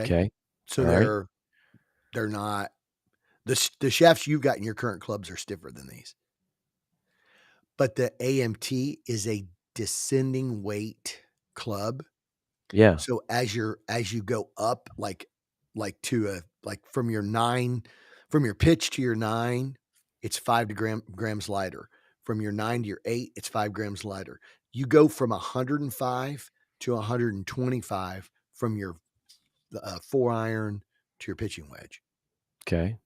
Okay. So All right. they're not the shafts you've got in your current clubs are stiffer than these. But the AMT is a descending weight club. Yeah. So as you go up, like from your pitch to your 9, it's 5 grams lighter. From your 9 to your 8, it's 5 grams lighter. You go from 105 to 125 from your 4-iron to your pitching wedge. Okay.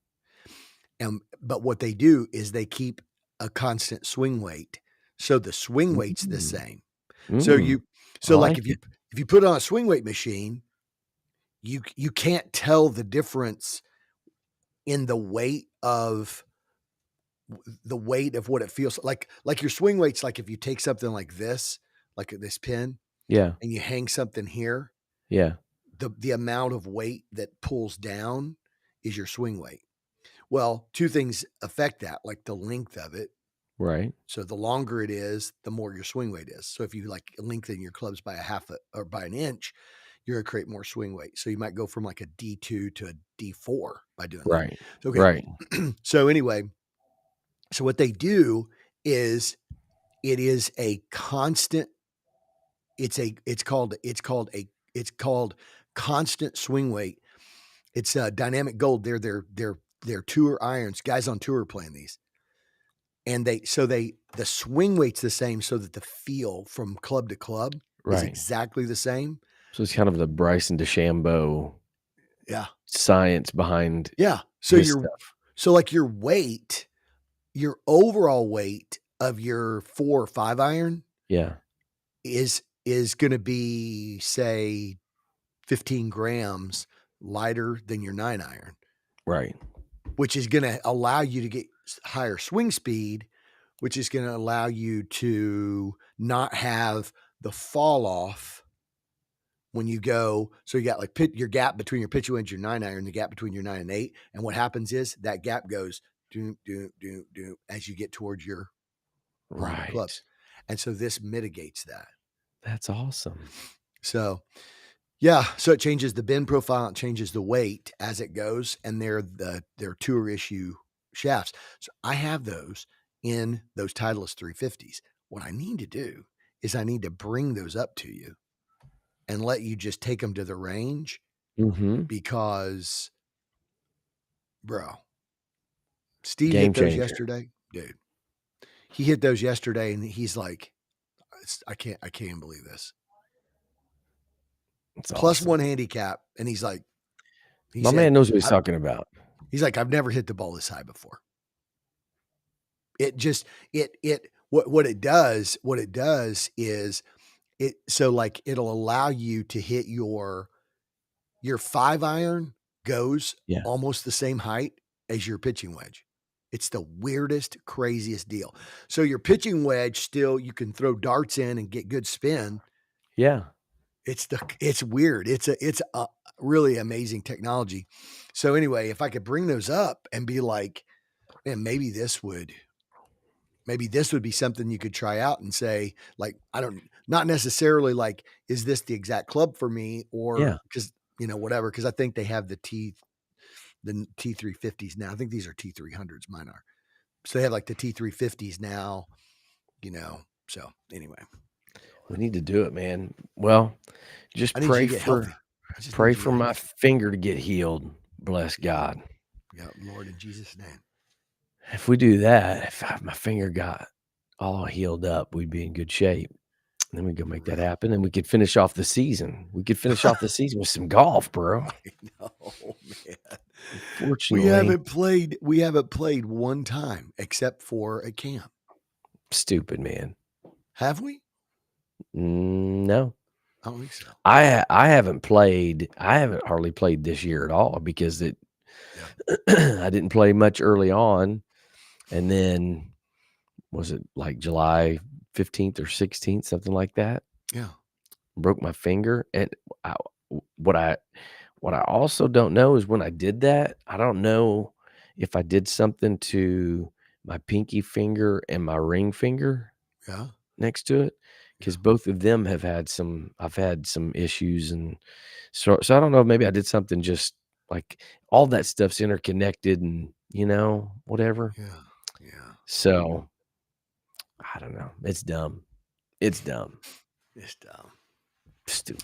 But what they do is they keep a constant swing weight, so the swing weight's the Mm. same. So Mm. you I so like like it. if you put on a swing weight machine, you can't tell the difference in the weight of what it feels like your swing weight's like if you take something like this pin, Yeah. and you hang something here, Yeah. the amount of weight that pulls down is your swing weight. Well, 2 things affect that, like the length of it. Right. So the longer it is, the more your swing weight is. So if you like lengthen your clubs by a half or by an inch, you're gonna create more swing weight. So you might go from like a D2 to a D4 by doing that. Right. Okay. Right. So anyway, so what they do is it is a constant. It's called constant swing weight. It's dynamic gold. They're tour irons. Guys on tour playing these. And the swing weight's the same so that the feel from club to club is Right. exactly the same. So it's kind of the Bryson DeChambeau Yeah. science behind Yeah. his stuff. So like your weight, your overall weight of your 4 or 5 iron Yeah. is gonna be, say, 15 grams lighter than your 9 iron, Right. which is gonna allow you to get higher swing speed, which is gonna allow you to not have the fall off when you go. So you got like your gap between your pitch wedge and your 9 iron, the gap between your 9 and 8. And what happens is that gap goes do, do, do, do as you get towards your longer clubs. Right. And so this mitigates that. That's awesome. So yeah, so it changes the bend profile, it changes the weight as it goes, and they're tour issue shafts. So I have those in those Titleist 350s. What I need to do is I need to bring those up to you and let you just take them to the range Mhm. because, bro, Steve Game hit those changer. yesterday, dude. He hit those yesterday, and he's like, I can't believe this. It's Plus awesome. 1 handicap, and he My said, man knows what he's talking about. he's like, I've never hit the ball this high before. It just what it does is it'll allow you to hit your 5 iron goes Yeah. almost the same height as your pitching wedge. It's the weirdest, craziest deal. So your pitching wedge still you can throw darts in and get good spin. Yeah. It's weird. It's a really amazing technology. So anyway, if I could bring those up and be like, man, maybe this would be something you could try out and say, like, not necessarily like, is this the exact club for me? Or Yeah. because, whatever, because I think they have the T350s now. I think these are T300s. Mine are. So they have like the T350s now, So anyway, We need to do it, man. Well, just I need you to get healthy. I just pray need you to for get my healthy. finger to get healed. Bless God. Yeah, Lord, in Jesus' name. If we do that, if my finger got all healed up, we'd be in good shape. And then we go For make that real. happen, and we could finish off the season. We could finish off the season with some golf, bro. No, man. Unfortunately, We haven't played one time except for a camp. stupid, man. Have we? No. I don't think so. I haven't hardly played this year at all because Yeah. I didn't play much early on, and then was it like July 15th or 16th, something like that? Yeah. Broke my finger, and I what I what I also don't know is when I did that, I don't know if I did something to my pinky finger and my ring finger Yeah. next to it, 'cause both of them have had I've had some issues, and so I don't know, maybe I did something just like all that stuff's interconnected and, whatever. Yeah. Yeah. So, I don't know. It's dumb. It's dumb. It's dumb. Stupid.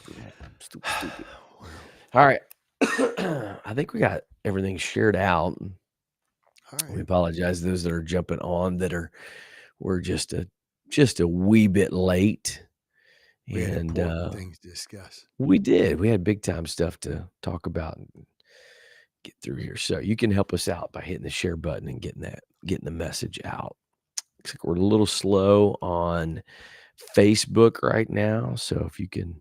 Stupid, stupid. Well, Alright. I think we got everything shared out. all We right. apologize to those that are jumping on we're just a wee bit late, We had and, important things to discuss. we did. We had big time stuff to talk about and get through here. So you can help us out by hitting the share button and getting the message out. Looks like we're a little slow on Facebook right now. So if you can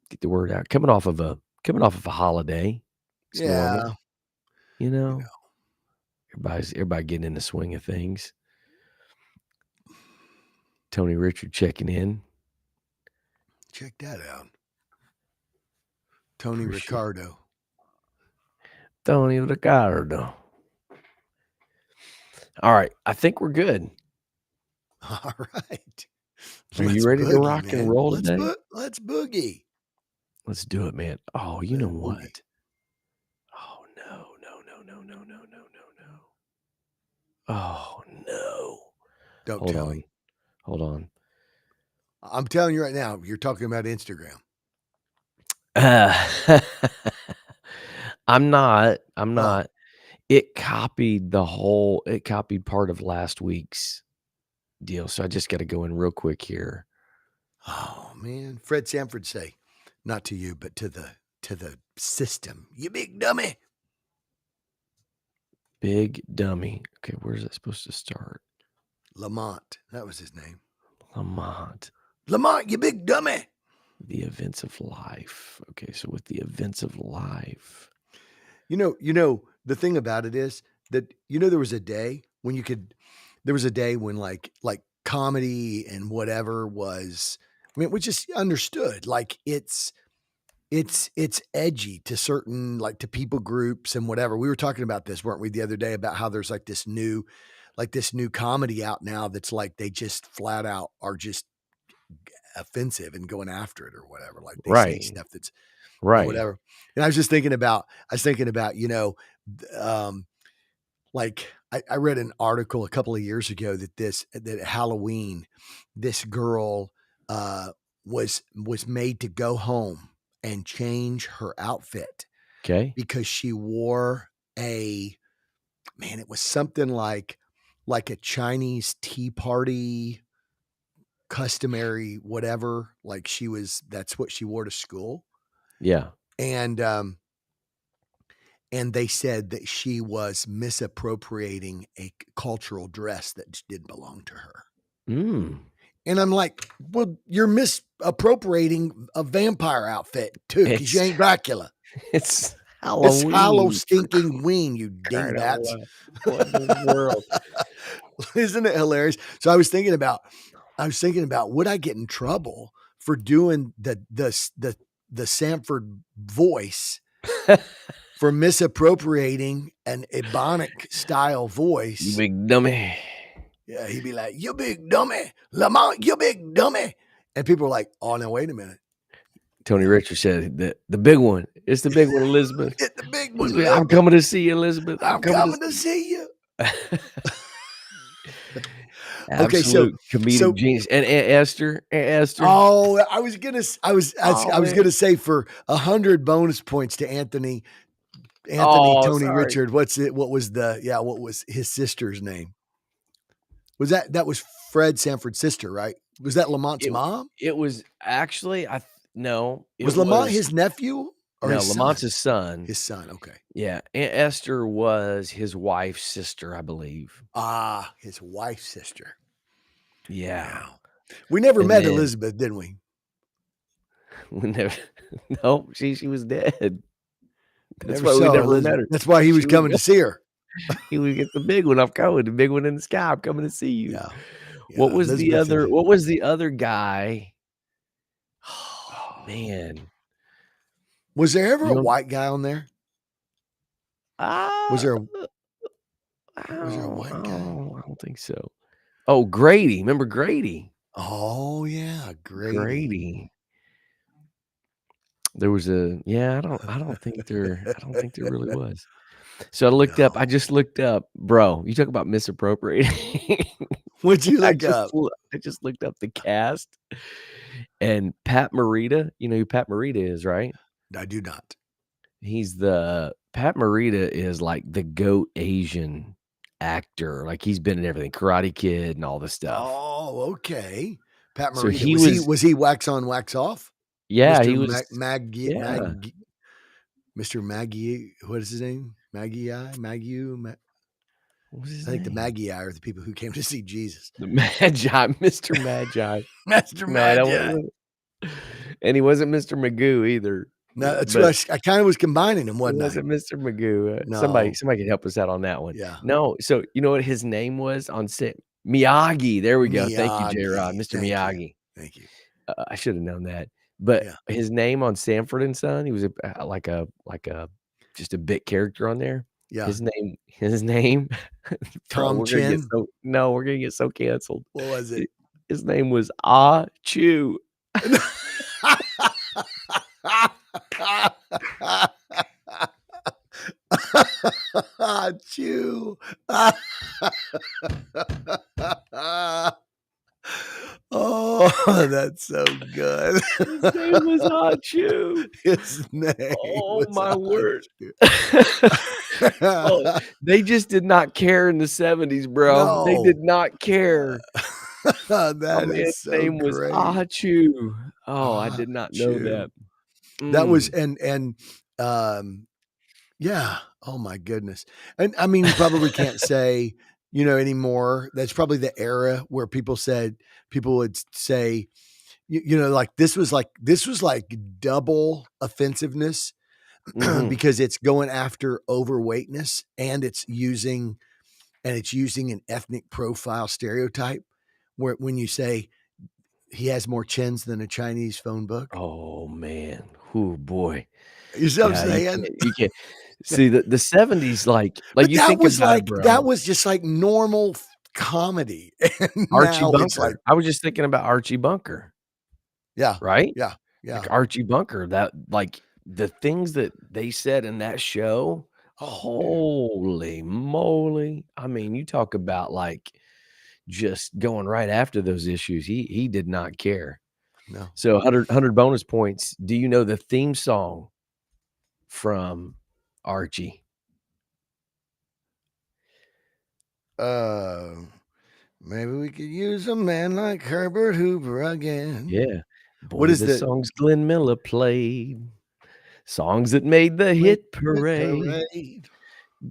get the word out. Coming off of a holiday. It's normal, Yeah. you You know? know, Everybody getting in the swing of things. Tony Richard checking in. check that out. Tony Appreciate Ricardo. Tony Ricardo. All right. I think we're good. All right. Are you Let's ready to boogie, rock and man. roll today? Let's boogie. Let's do it, man. Oh, you know Let's boogie. what? Oh, no, no, no, no, no, no, no, no, no. Oh, no. Don't Hold tell on. me. Hold on. I'm telling you right now, you're talking about Instagram. Uh, I'm not. I'm Oh, not. It copied part of last week's deal, so I just gotta go in real quick here. oh man. Fred Sanford say, not to you, but to the system. You big dummy. Big dummy. Okay, where's that supposed to start? Lamont. That was his name. Lamont. Lamont, you big dummy. The events of life. Okay, so with the events of life. The thing about it is that there was a day when like comedy and whatever was, I mean, which is understood. Like it's edgy to certain, like, to people groups and whatever. We were talking about this, weren't we, the other day, about how there's this new comedy out now that's like they just flat out are just offensive and going after it or whatever. Like they say Right. stuff that's Right. whatever. And I was thinking about, um, like I read an article a couple of years ago that at Halloween, this girl was made to go home and change her outfit Okay. because she wore a man, it was something like a Chinese tea party customary whatever, like that's what she wore to school. Yeah. And they said that she was misappropriating a cultural dress that didn't belong to her. Mm. And I'm like, well, you're misappropriating a vampire outfit too, because you It's ain't Dracula. it's It's Hallow Halloween. stinking ween, you Crying out dingbats. loud. What in the world? Isn't it hilarious? So I was thinking about would I get in trouble for doing the Sanford voice, for misappropriating an Ebonic style You voice. big dummy. Yeah, he'd be like, "You big dummy, Lamont, you big dummy," and people are like, "Oh, now wait a minute, Tony Richard said the big one. It's the big one, Elizabeth. get the big one, Elizabeth, I'm Elizabeth. coming to see you, Elizabeth. I'm I'm coming to coming to see see you." you. Okay, so Absolute comedic so genius. And Aunt Esther, Aunt Esther. oh, I was gonna, Oh, I was man. gonna say for 100 bonus points to Anthony, Oh, Tony sorry. Richard. What was his sister's name? That was Fred Sanford's sister, right? Was that Lamont's It mom? it was actually no, it Was Lamont was his nephew or no, his Lamont's son? his son. His son. Okay. Yeah, Aunt Esther was his wife's sister, I believe. Ah, his wife's sister. Yeah, Wow. We never and met then Elizabeth, didn't we? we never no, she was dead. That's Never why we saw never met Elizabeth. her. That's why he was She was coming to see her. he would get the big one. I'm coming, the big one in the sky. I'm coming to see you. Yeah. Yeah. Elizabeth and What was the other guy? Oh, oh. man. Was there ever a You don't white guy on there? Was ah, there a I was there a white guy? don't think so. Oh, Grady. Remember Grady? Oh, yeah, Grady. Grady. There was I don't think there really was. So I No. just looked up, bro, you talk about misappropriating. What'd you look up? I just looked up the cast, and Pat Morita, you know who Pat Morita is, right? I do not. Pat Morita is like the GOAT Asian actor, like, he's been in everything, Karate Kid and all this stuff. Oh, okay. Pat So Morita. he Was he was was he wax on, wax off? yeah, Mr. he was yeah. Mr. Maggie, what is his name? What was his I think the name? Magi are the people who came to see Jesus. The Magi, Mr. Magi. Master No, that Magi. wasn't and he wasn't Mr. Magoo either, No, that's but what I kinda was combining them, it wasn't I? wasn't Mr. Magoo, somebody No. somebody can help us out on that one. Yeah. No, so you know what his name was on set? Miyagi, there we go, thank you, J-Rod, Miyagi. Mr. Thank you. Miyagi. Thank you. I should have known that, but Yeah. his name on Sanford and Son, he was like a just a bit character on there. Yeah. His name, bro, Tom Chin. we're gonna get so canceled. What was Hi it? his name was Ah Chew. Chew. Oh, that's so good. His name was Ah Chew. His name Oh was my word. Chew. Oh, they just did not care in the '70s, bro. They did No. not care. My That is man's so name was great. Ah Chew. Oh, I Ah, did not know that. Chew. That was Mm. um yeah. Oh my goodness. And I mean, you probably can't say, anymore. That's probably the era where people would say, like this was like double offensiveness Mhm. because it's going after overweightness and it's using an ethnic profile stereotype where when you say he has more chins than a Chinese phone book. Oh, man. Ooh, boy. You see what I'm Yeah, saying? you can't see the '70s, like, But you that think was about it, like that bro. was just like normal comedy, and Archie now it's Bunker. like, I was just thinking about Archie Bunker, yeah, right? yeah, Like, yeah. Archie Bunker, that like, the things that they said in that show, Oh, dude, holy moly. I mean, you talk about, like, just going right after those issues. He did not care. no. So 100 bonus points. Do you know the theme song from Archie? Uh, Maybe we could use a man like Herbert Hoover again. Yeah. What Boy, is the the songs Glenn Miller played, songs that made the hit hit parade. parade?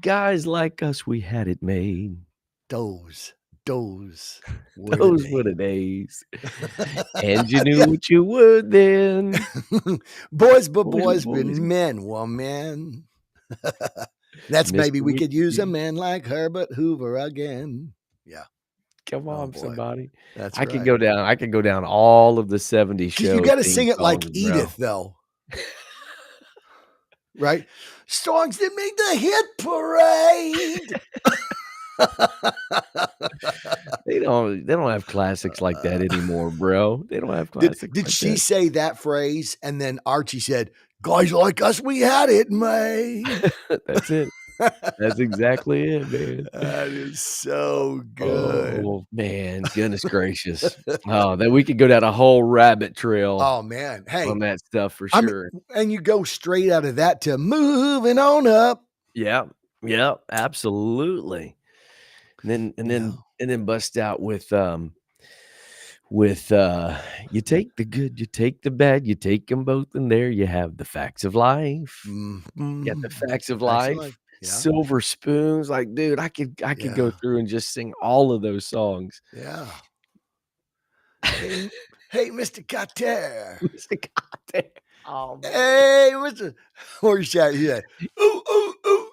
Guys like us, we had it made. Those, those were the Those were the days. days. And you knew what you were then. Boys but Boys were boys, but boys. men were men. That's maybe Mister we We could Could use a Use man like Herbert Hoover again. Yeah. Come Oh on, boy. somebody. That's I right. could go down all of the '70s You show got to theme sing it like songs, bro. Edith, though, right? Songs that made the hit parade. They don't have classics like that Uh, anymore, bro. They don't have did classics did like she that. say that phrase? And then Archie said, "Guys like us, we had it made." That's it. That's exactly it, man. That is so good. Oh, man, goodness gracious. Oh, that we could go down a whole rabbit trail Oh man, hey, on that stuff for I mean, sure. and you go straight out of that to moving on up. Yeah, yeah, absolutely. And then and You then know, and then bust out with you take the good, you take the bad, you take them both, and there you have the facts of life. Got the facts of facts of life. life, Yeah, silver spoons, like, dude, I could go yeah, through and just sing all of those songs. yeah. Hey, hey, Mr. Carter. Mr. Goddamn oh, man. Hey, Mr. Or shout, yeah. Ooh, ooh, ooh.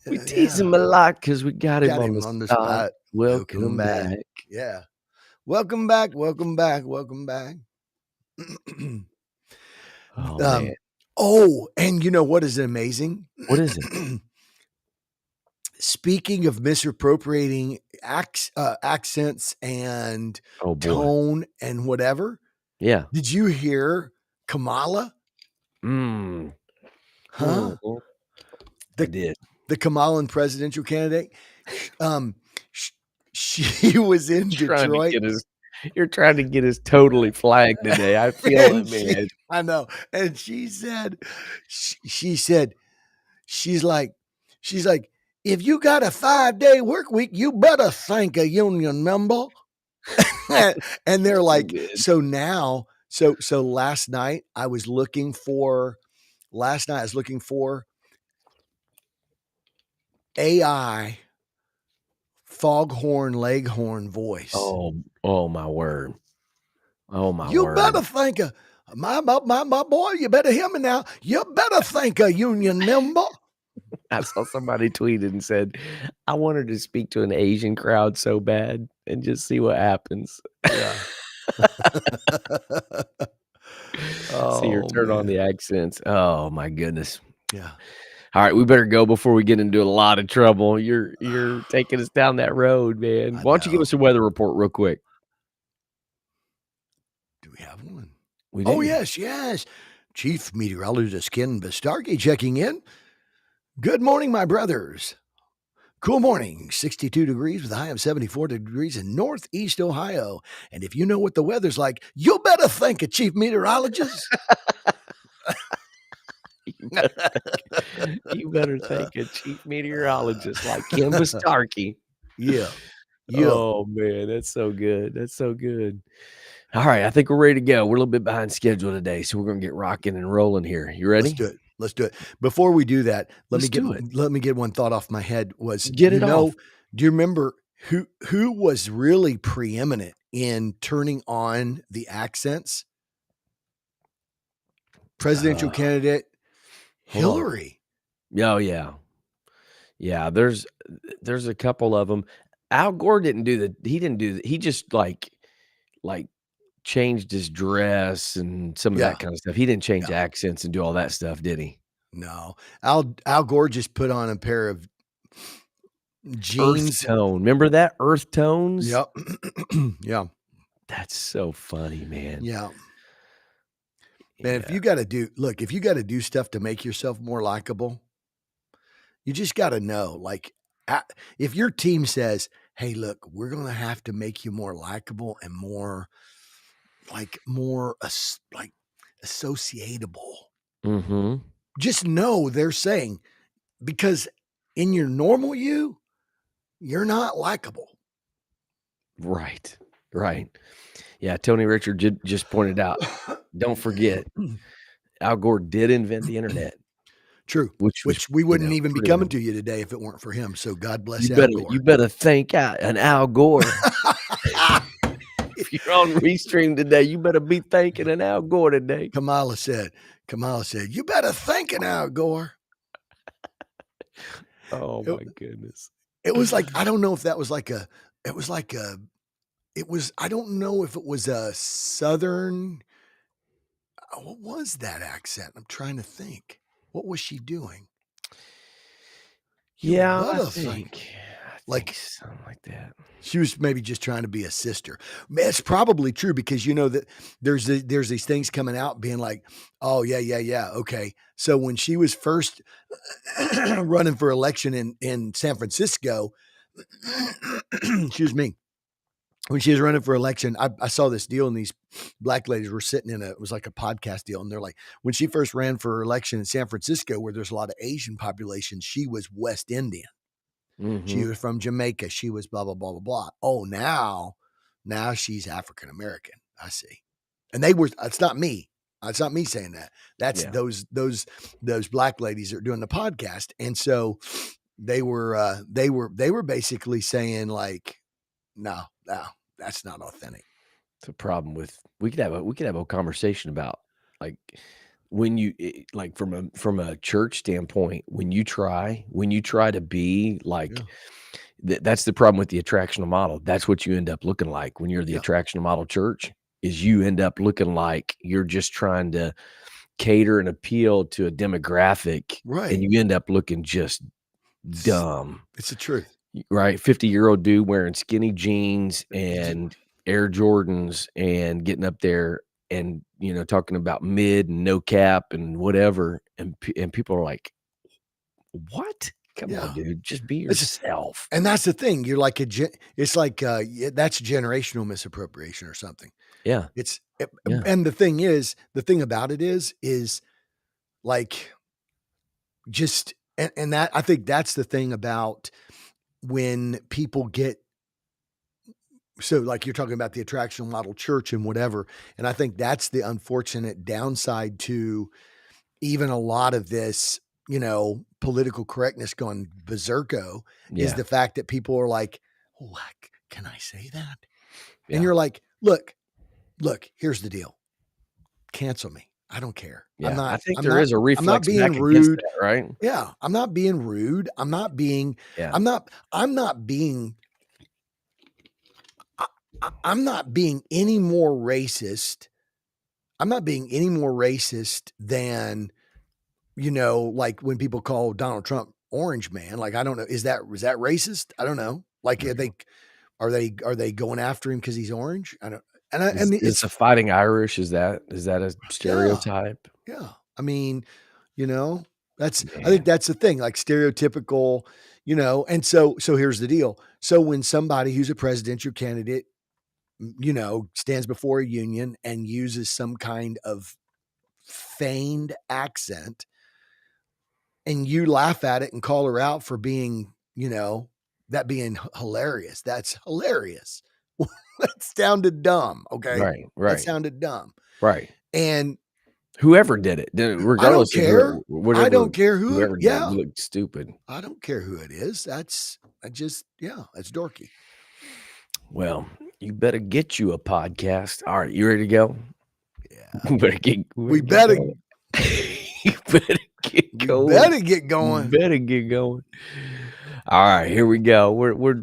We tease Yeah. him a lot because we got him Got on the him on the spot. spot. Welcome Welcome back. back. Yeah. Welcome back. Welcome back. Welcome back. Oh, man. um, oh, and you know what is amazing? What is it? Speaking of misappropriating accents and Oh, boy. tone and whatever. Yeah. Did you hear Kamala? Mm. Huh? Mhm. I The did. the Kamalan presidential candidate? Sh sh she was in Trying to Detroit, get us You're trying to get us totally flagged today. I feel it, and she man. I know, and she said, she's like she's like, "If you got a 5-day work week, you better thank a union member." And they're So like, good. so now so last night I was looking for AI foghorn leghorn voice. Oh, my word. Oh, my You better word. thank a my boy, you better hear me now. You better thank a union member. I saw somebody tweeted and said, "I wanted to speak to an Asian crowd so bad and just see what happens." Yeah. See her Oh, turn on the man. accents. Oh, my goodness. Yeah. Alright, we better go before we get into a lot of trouble. You're taking us down that road, man. I Why don't you give know. us a weather report real quick? Do we have one? We Oh, do. yes, yes. Chief Meteorologist Ken Bastarki checking in. Good morning, my brothers. Cool morning, 62 degrees with a high of 74 degrees in Northeast Ohio. And if you know what the weather's like, you better thank a chief meteorologist. You better you better thank a chief meteorologist like Kim Bastarky. Yeah. Yeah. Oh, man, that's so good. That's so good. Alright, I think we're ready to go. We're a little bit behind schedule today, so we're gonna get rocking and rolling here. You Let's ready? do it. Let's do it. Before we do that, Let's do it. let me get one thought off my head was, Get it off. do you remember who was really preeminent in turning on the accents? Presidential Uh, candidate hold on. Hillary. Oh, yeah. Yeah, there's a couple of them. Al Gore didn't do he didn't do he just, like, changed his dress and some of Yeah. that kinda stuff. He didn't change Yeah. accents and do all that stuff, did he? No. Al Gore just put on a pair of Earth jeans. tone. Remember that? Earth tones? Yep. Yeah. That's so funny, man. Yeah. Man, Yeah. if you gotta do stuff to make yourself more likable, you just gotta know, like, a if your team says, "Hey, look, we're gonna have to make you more likable and more, like, associatable." Mhm. Just know they're saying, because in your normal you, you're not likable. Right. Right. Yeah, Tony Richard just pointed out, don't forget, Al Gore did invent the internet, True, which was, which we wouldn't even be pretty coming am to you today if it weren't for him, so God bless you Al better Gore. you better thank an Al Gore. If you're on Restream today, you better be thanking an Al Gore today. Kamala said Kamala said, "You better thank an Al Gore." Oh It my goodness. it was like, I don't know if that was like a it was like a it was I don't know if it was a Southern what was that accent? I'm trying to think. What was she doing? "You Yeah, I better thank." think I think Like, something like that. she was maybe just trying to be a sister. It's probably true because you know that there's these things coming out being like, "Oh, yeah, yeah, yeah, okay." So when she was first running for election in San Francisco, excuse me, when she was running for election, I saw this deal and these black ladies were sitting it was like a podcast deal. And they're like, when she first ran for election in San Francisco, where there's a lot of Asian population, she was West Indian. She Mhm. was from Jamaica. She was blah, blah, blah, blah, blah. Oh, now she's African American. I see. And it's not me. It's not me saying that. That's Yeah. those black ladies that are doing the podcast. And so they were basically saying like, no, no, that's not authentic. It's a problem with we could have a conversation about, like, when like, from a church standpoint, when you try to be like Yeah. that's the problem with the attractional model. That's what you end up looking like when you're the Yeah. attractional model church, is you end up looking like you're just trying to cater and appeal to a demographic, and Right. you end up looking just It's, dumb. it's the truth. right, 50-year-old dude wearing skinny jeans You just and Air Jordans and getting up there and, talking about mid and no cap and whatever, and people are like, "What? Come on, yeah. dude, just be It's yourself." and that's the thing. You're like it's like, that's generational misappropriation or something. Yeah, It's yeah, and the thing about it is like just and that I think that's the thing about when people get so like you're talking about the attractional model church and whatever, and I think that's the unfortunate downside to even a lot of this, political correctness gone berserko is yeah, the fact that people are like, "Oh, can I say that?" And yeah, you're like, "Look, here's the deal. Cancel me. I don't care. yeah. I think there is a I'm not reflex being back against rude." that, right? Yeah, I'm not being rude. Yeah, I'm not being I'm not being any more racist. I'm not being any more racist than, like when people call Donald Trump orange man. Like, I don't know. Is that racist? I don't know. Like, I don't know. are they going after him because he's orange? I don't. And Is it's the Fighting Irish, is that a yeah, stereotype? yeah. I mean, you know, I think Man, that's the thing, like stereotypical, and so here's the deal. So when somebody who's a presidential candidate, stands before a union and uses some kind of feigned accent and you laugh at it and call her out for being, that being hilarious. That's hilarious. That sounded dumb. Okay. right, That right, sounded dumb. right. And Whoever did it, I don't regardless of care. I whatever don't care who it, whoever did it, yeah. you looked stupid. I don't care who it is. Yeah, that's dorky. Well, you better get you a podcast. All right, you ready to go? Yeah. We We better get better, going. You better get we going. better get You going. better get going. All right, here we go. We're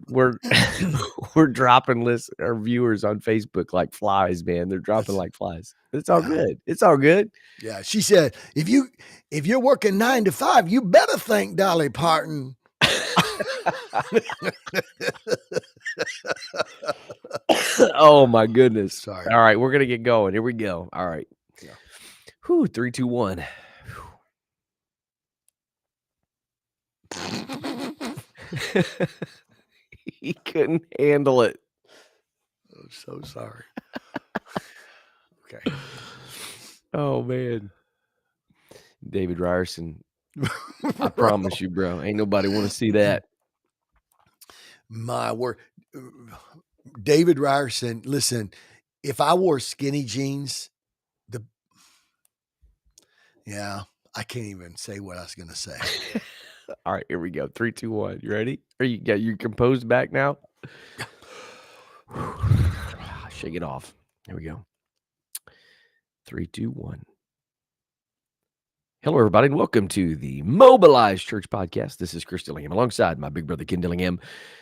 we're dropping our viewers on Facebook like flies, man. They're dropping That's, like flies. It's all yeah. good. It's all good. Yeah. She said, if you're working 9 to 5, you better thank Dolly Parton. Oh my goodness. Sorry. All right, we're gonna get going. Here we go. All right. Yeah. Whew, 3, 2, 1. He couldn't handle it. I'm so sorry. Okay. Oh man. David Ryerson, I Bro, promise you, bro, ain't nobody wanna see that. my word. David Ryerson, listen, if I wore skinny jeans, the yeah, I can't even say what I was gonna say. All right, here we go. 3, 2, 1. You ready? Are you got you composed back now? Shake it off. Here we go. 3, 2, 1. Hello, everybody, and welcome to the Mobilized Church Podcast. This is Chris Dillingham alongside my big brother Ken Dillingham,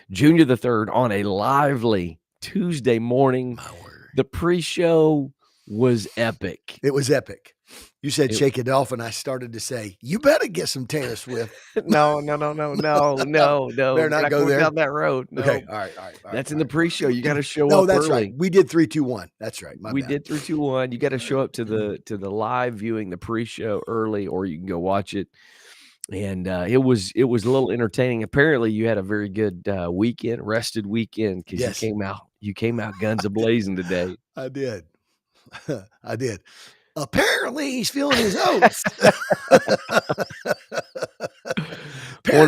Junior the Third, on a lively Tuesday morning. My word. The pre-show was epic. It was epic. You said It shake it off, and I started to say, you better get some Taylor Swift. No, no, no, no, no, no, no. Better We're not not go going there. down that road. Okay. No, All right. All right. All right. that's in All the right. pre-show. You gotta show No, up that's right. early. We did 3, 2, 1. That's right. My We bad. did 3, 2, 1. You gotta show up to the live viewing, the pre-show early, or you can go watch it. And, it was a little entertaining. Apparently, you had a very good, weekend, rested weekend, because Yes, you came out guns a-blazing today. I did. I did. Apparently, he's feeling his oats. One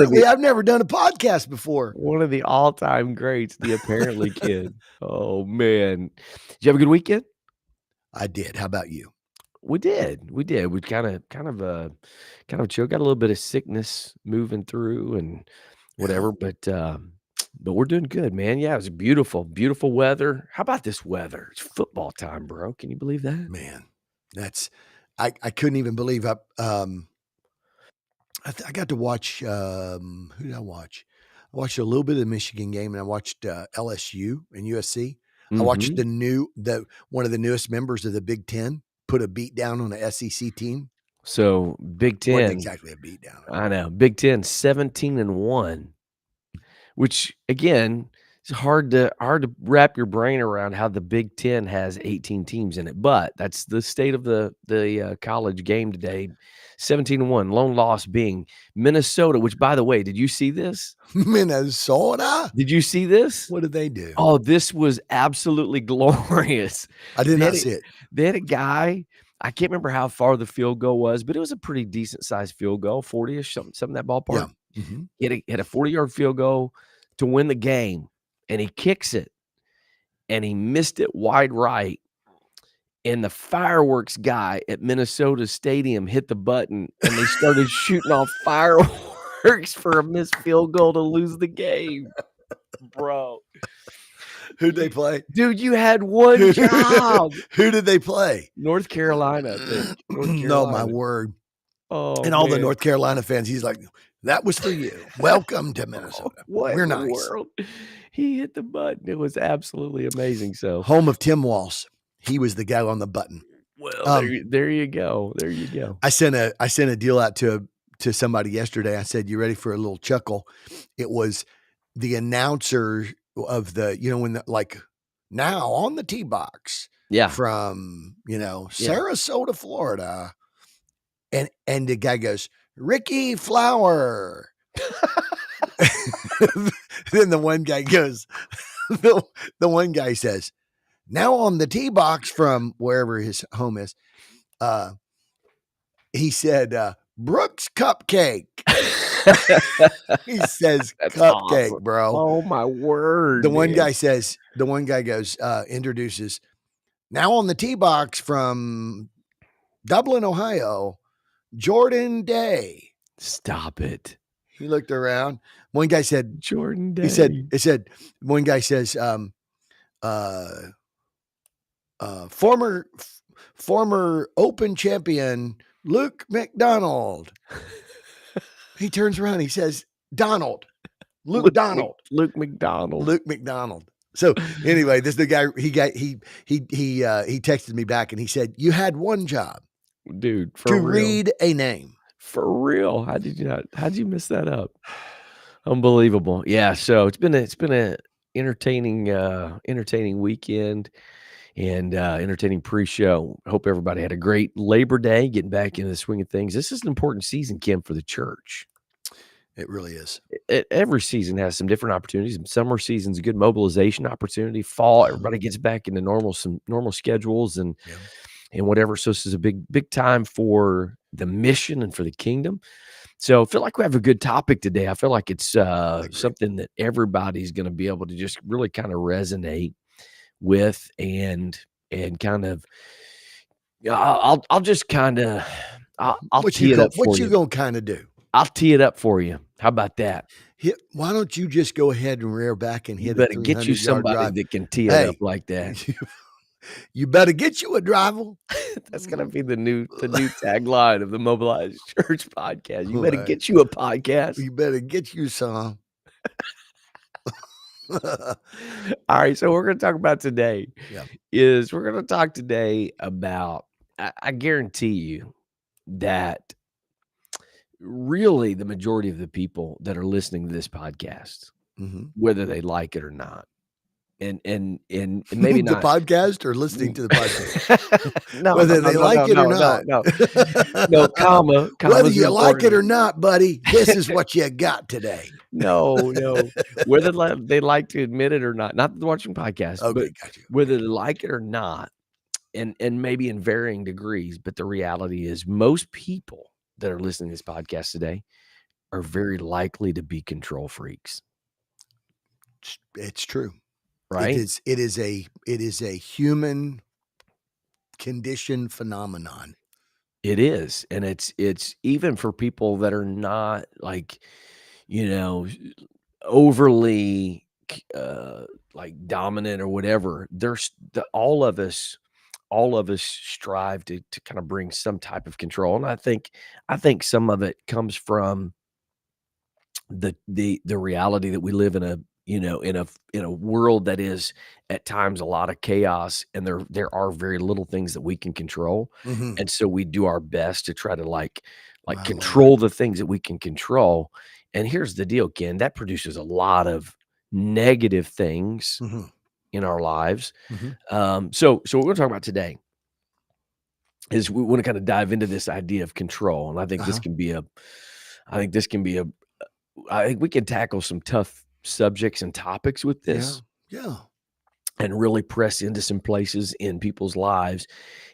of the Apparently, I've never done a podcast before. one of the all-time greats, the apparently kid. Oh, man. Did you have a good weekend? I did. How about you? We did, we did. We kind of chill, got a little bit of sickness moving through and Yeah, whatever, but we're doing good, man. Yeah, it was beautiful, beautiful weather. How about this weather? It's football time, bro. Can you believe that? man. That's I couldn't even believe I got to watch who did I watch? I watched a little bit of the Michigan game and I watched LSU and USC. I watched Mhm. the one of the newest members of the Big Ten put a beat down on the SEC team. So, Big Wasn't 10, exactly a beat down. I know, Big 10, 17-1. which again, it's hard to wrap your brain around how the Big Ten has 18 teams in it, but that's the state of the college game today. 17-1, lone loss being Minnesota, which, by the way, did you see this? Minnesota? Did you see this? What did they do? Oh, this was absolutely glorious. I did They not had a see it. they had a guy, I can't remember how far the field goal was, but it was a pretty decent sized field goal, 40-ish, something in that ballpark. Yeah. Mhm. He had a 40-yard field goal to win the game, and he kicks it, and he missed it wide right, and the fireworks guy at Minnesota Stadium hit the button, and they started shooting off fireworks for a missed field goal to lose the game, bro. Who'd they play? Dude, you had one job. Who did they play? North Carolina, I think. North No, my Carolina. word. Oh, And all the man. North Carolina fans, he's like, "That was for you. Welcome to Oh, Minnesota. what We're in the nice." world? He hit the button. It was absolutely amazing. So, Home of Tim Walsh. He was the guy on the button. well, there you go. There you go. I sent a deal out to somebody yesterday. I said, "You ready for a little chuckle?" It was the announcer of the, when the, like, now on the tee box Yeah. from, Yeah. Sarasota, Florida. And the guy goes, "Ricky Flower." Then the one guy goes, the one guy says, "Now on the tee box from wherever his home is." He said, "Brooks Cupcake." He says, That's "Cupcake, awesome. bro." Oh, my word. The one man. guy goes, introduces, "Now on the tee box from Dublin, Ohio, Jordan Day." Stop it. He looked around. One guy said, Jordan Day. one guy says, former Open champion Luke McDonald. He turns around. He says, "Donald, Luke Donald, Luke McDonald. Luke McDonald." So anyway, this is the guy. He texted me back and he said, "You had one job, Dude, for to real. read a name." For real. How'd you miss that up? Unbelievable. Yeah, so it's been a entertaining weekend and entertaining pre-show. Hope everybody had a great Labor Day, getting back into the swing of things. This is an important season, Kim, for the church. It really is. Every season has some different opportunities. Summer season's a good mobilization opportunity. Fall, everybody gets back into some normal schedules and whatever. So this is a big time for the mission and for the kingdom. So I feel like we have a good topic today. I feel like it's something that everybody's going to be able to just really kind of resonate with and kind of. I'll just kind of I'll tee it up for you. What you gonna kind of do? I'll tee it up for you. How about that? Why don't you just go ahead and rear back and You hit a better get you 300-yard somebody drive? that can tee it up like that. You better get you a driver. That's gonna be the new tagline of the Mobilized Church podcast. You better Right. get you a podcast. You better get you some. All right, so we're gonna talk about today we're gonna talk today about I guarantee you that really the majority of the people that are listening to this podcast, whether they like it or not, and maybe the not podcast or listening to the podcast, no, whether they like it or not. No, comma, whether you like it important. or not, buddy, this is what you got today. No, whether they like to admit it or not the watching podcast, Okay, but got you. whether they like it or not, and maybe in varying degrees, but the reality is most people that are listening to this podcast today are very likely to be control freaks. It's true. Right? It is a human condition phenomenon. It is. And it's even for people that are not like, overly like dominant or whatever. There's all of us strive to kind of bring some type of control. And I think some of it comes from the reality that we live in a world that is at times a lot of chaos, and there are very little things that we can control. Mhm. And so we do our best to try to like like, My lord. control the things that we can control, and here's the deal, Ken, that produces a lot of negative things Mhm, in our lives. mhm. So what we're gonna talk about today is we wanna kinda dive into this idea of control, and Uh-huh. I think this can be a I think we can tackle some tough subjects and topics with Yeah, this yeah. and really press into some places in people's lives,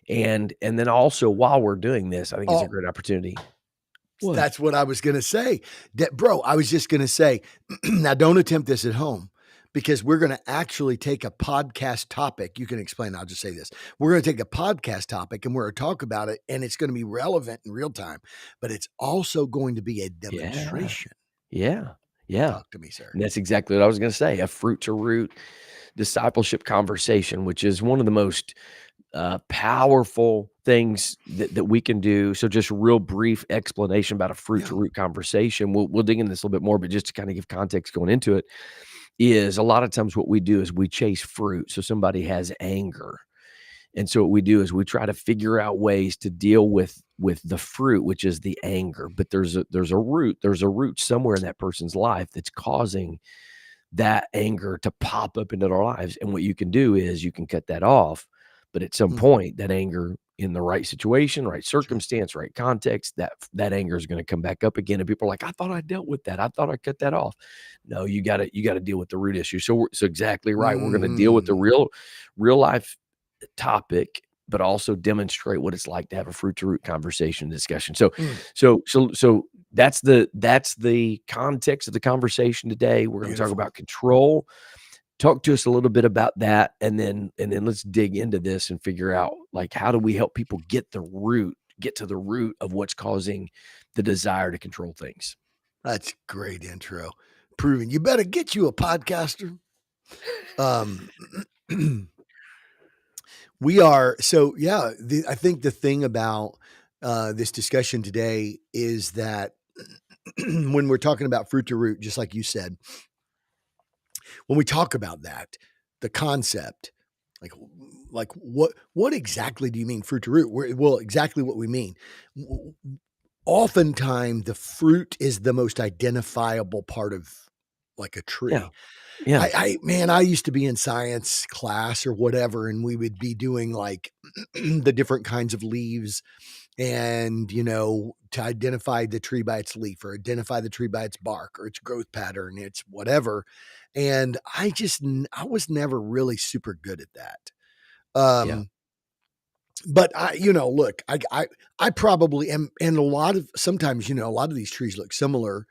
and then also while we're doing this, I think it's a Oh, great opportunity. What? that's what I was gonna say. That bro, I was just gonna say, now don't attempt this at home because we're gonna actually take a podcast topic. You can explain, I'll just say this. We're gonna take a podcast topic and we're gonna talk about it, and it's gonna be relevant in real time, but it's also going to be a Yeah. demonstration. Yeah. Yeah. Talk to me, sir. And that's exactly what I was gonna say, a fruit to root discipleship conversation, which is one of the most, powerful things that we can do. So just real brief explanation about a fruit Yeah. to root conversation. We'll dig into this a little bit more, but just to kinda give context going into it, is a lot of times what we do is we chase fruit. So somebody has anger. And so what we do is we try to figure out ways to deal with the fruit, which is the anger. But there's a root somewhere in that person's life that's causing that anger to pop up into their lives. And what you can do is you can cut that off. But at some Mhm. point, that anger in the right situation, right Sure. circumstance, right context, that anger is going to come back up again. And people are like, I thought I dealt with that. I thought I cut that off. No, you got to deal with the root issue. So exactly right. We're going to deal with the Mm. real life topic, but also demonstrate what it's like to have a fruit to root conversation discussion. So, Mm. so that's the context of the conversation today. We're going to talk Beautiful. about control. Talk to us a little bit about that, and then let's dig into this and figure out like how do we help people get to the root of what's causing the desire to control things. That's a great intro. Proving you better get you a podcaster. Um, we are so yeah. I think the thing about this discussion today is that when we're talking about fruit to root, just like you said, when we talk about that, the concept, like what exactly do you mean fruit to root? Well, exactly what we mean. Oftentimes, the fruit is the most identifiable part of like a Yeah, tree. yeah, I used to be in science class or whatever, and we would be doing like the different kinds of leaves and, to identify the tree by its leaf or identify the tree by its bark or its growth pattern, its whatever. And I was never really super good at that. yeah, Um, but look, I probably am, and a lot of sometimes, a lot of these trees look similar.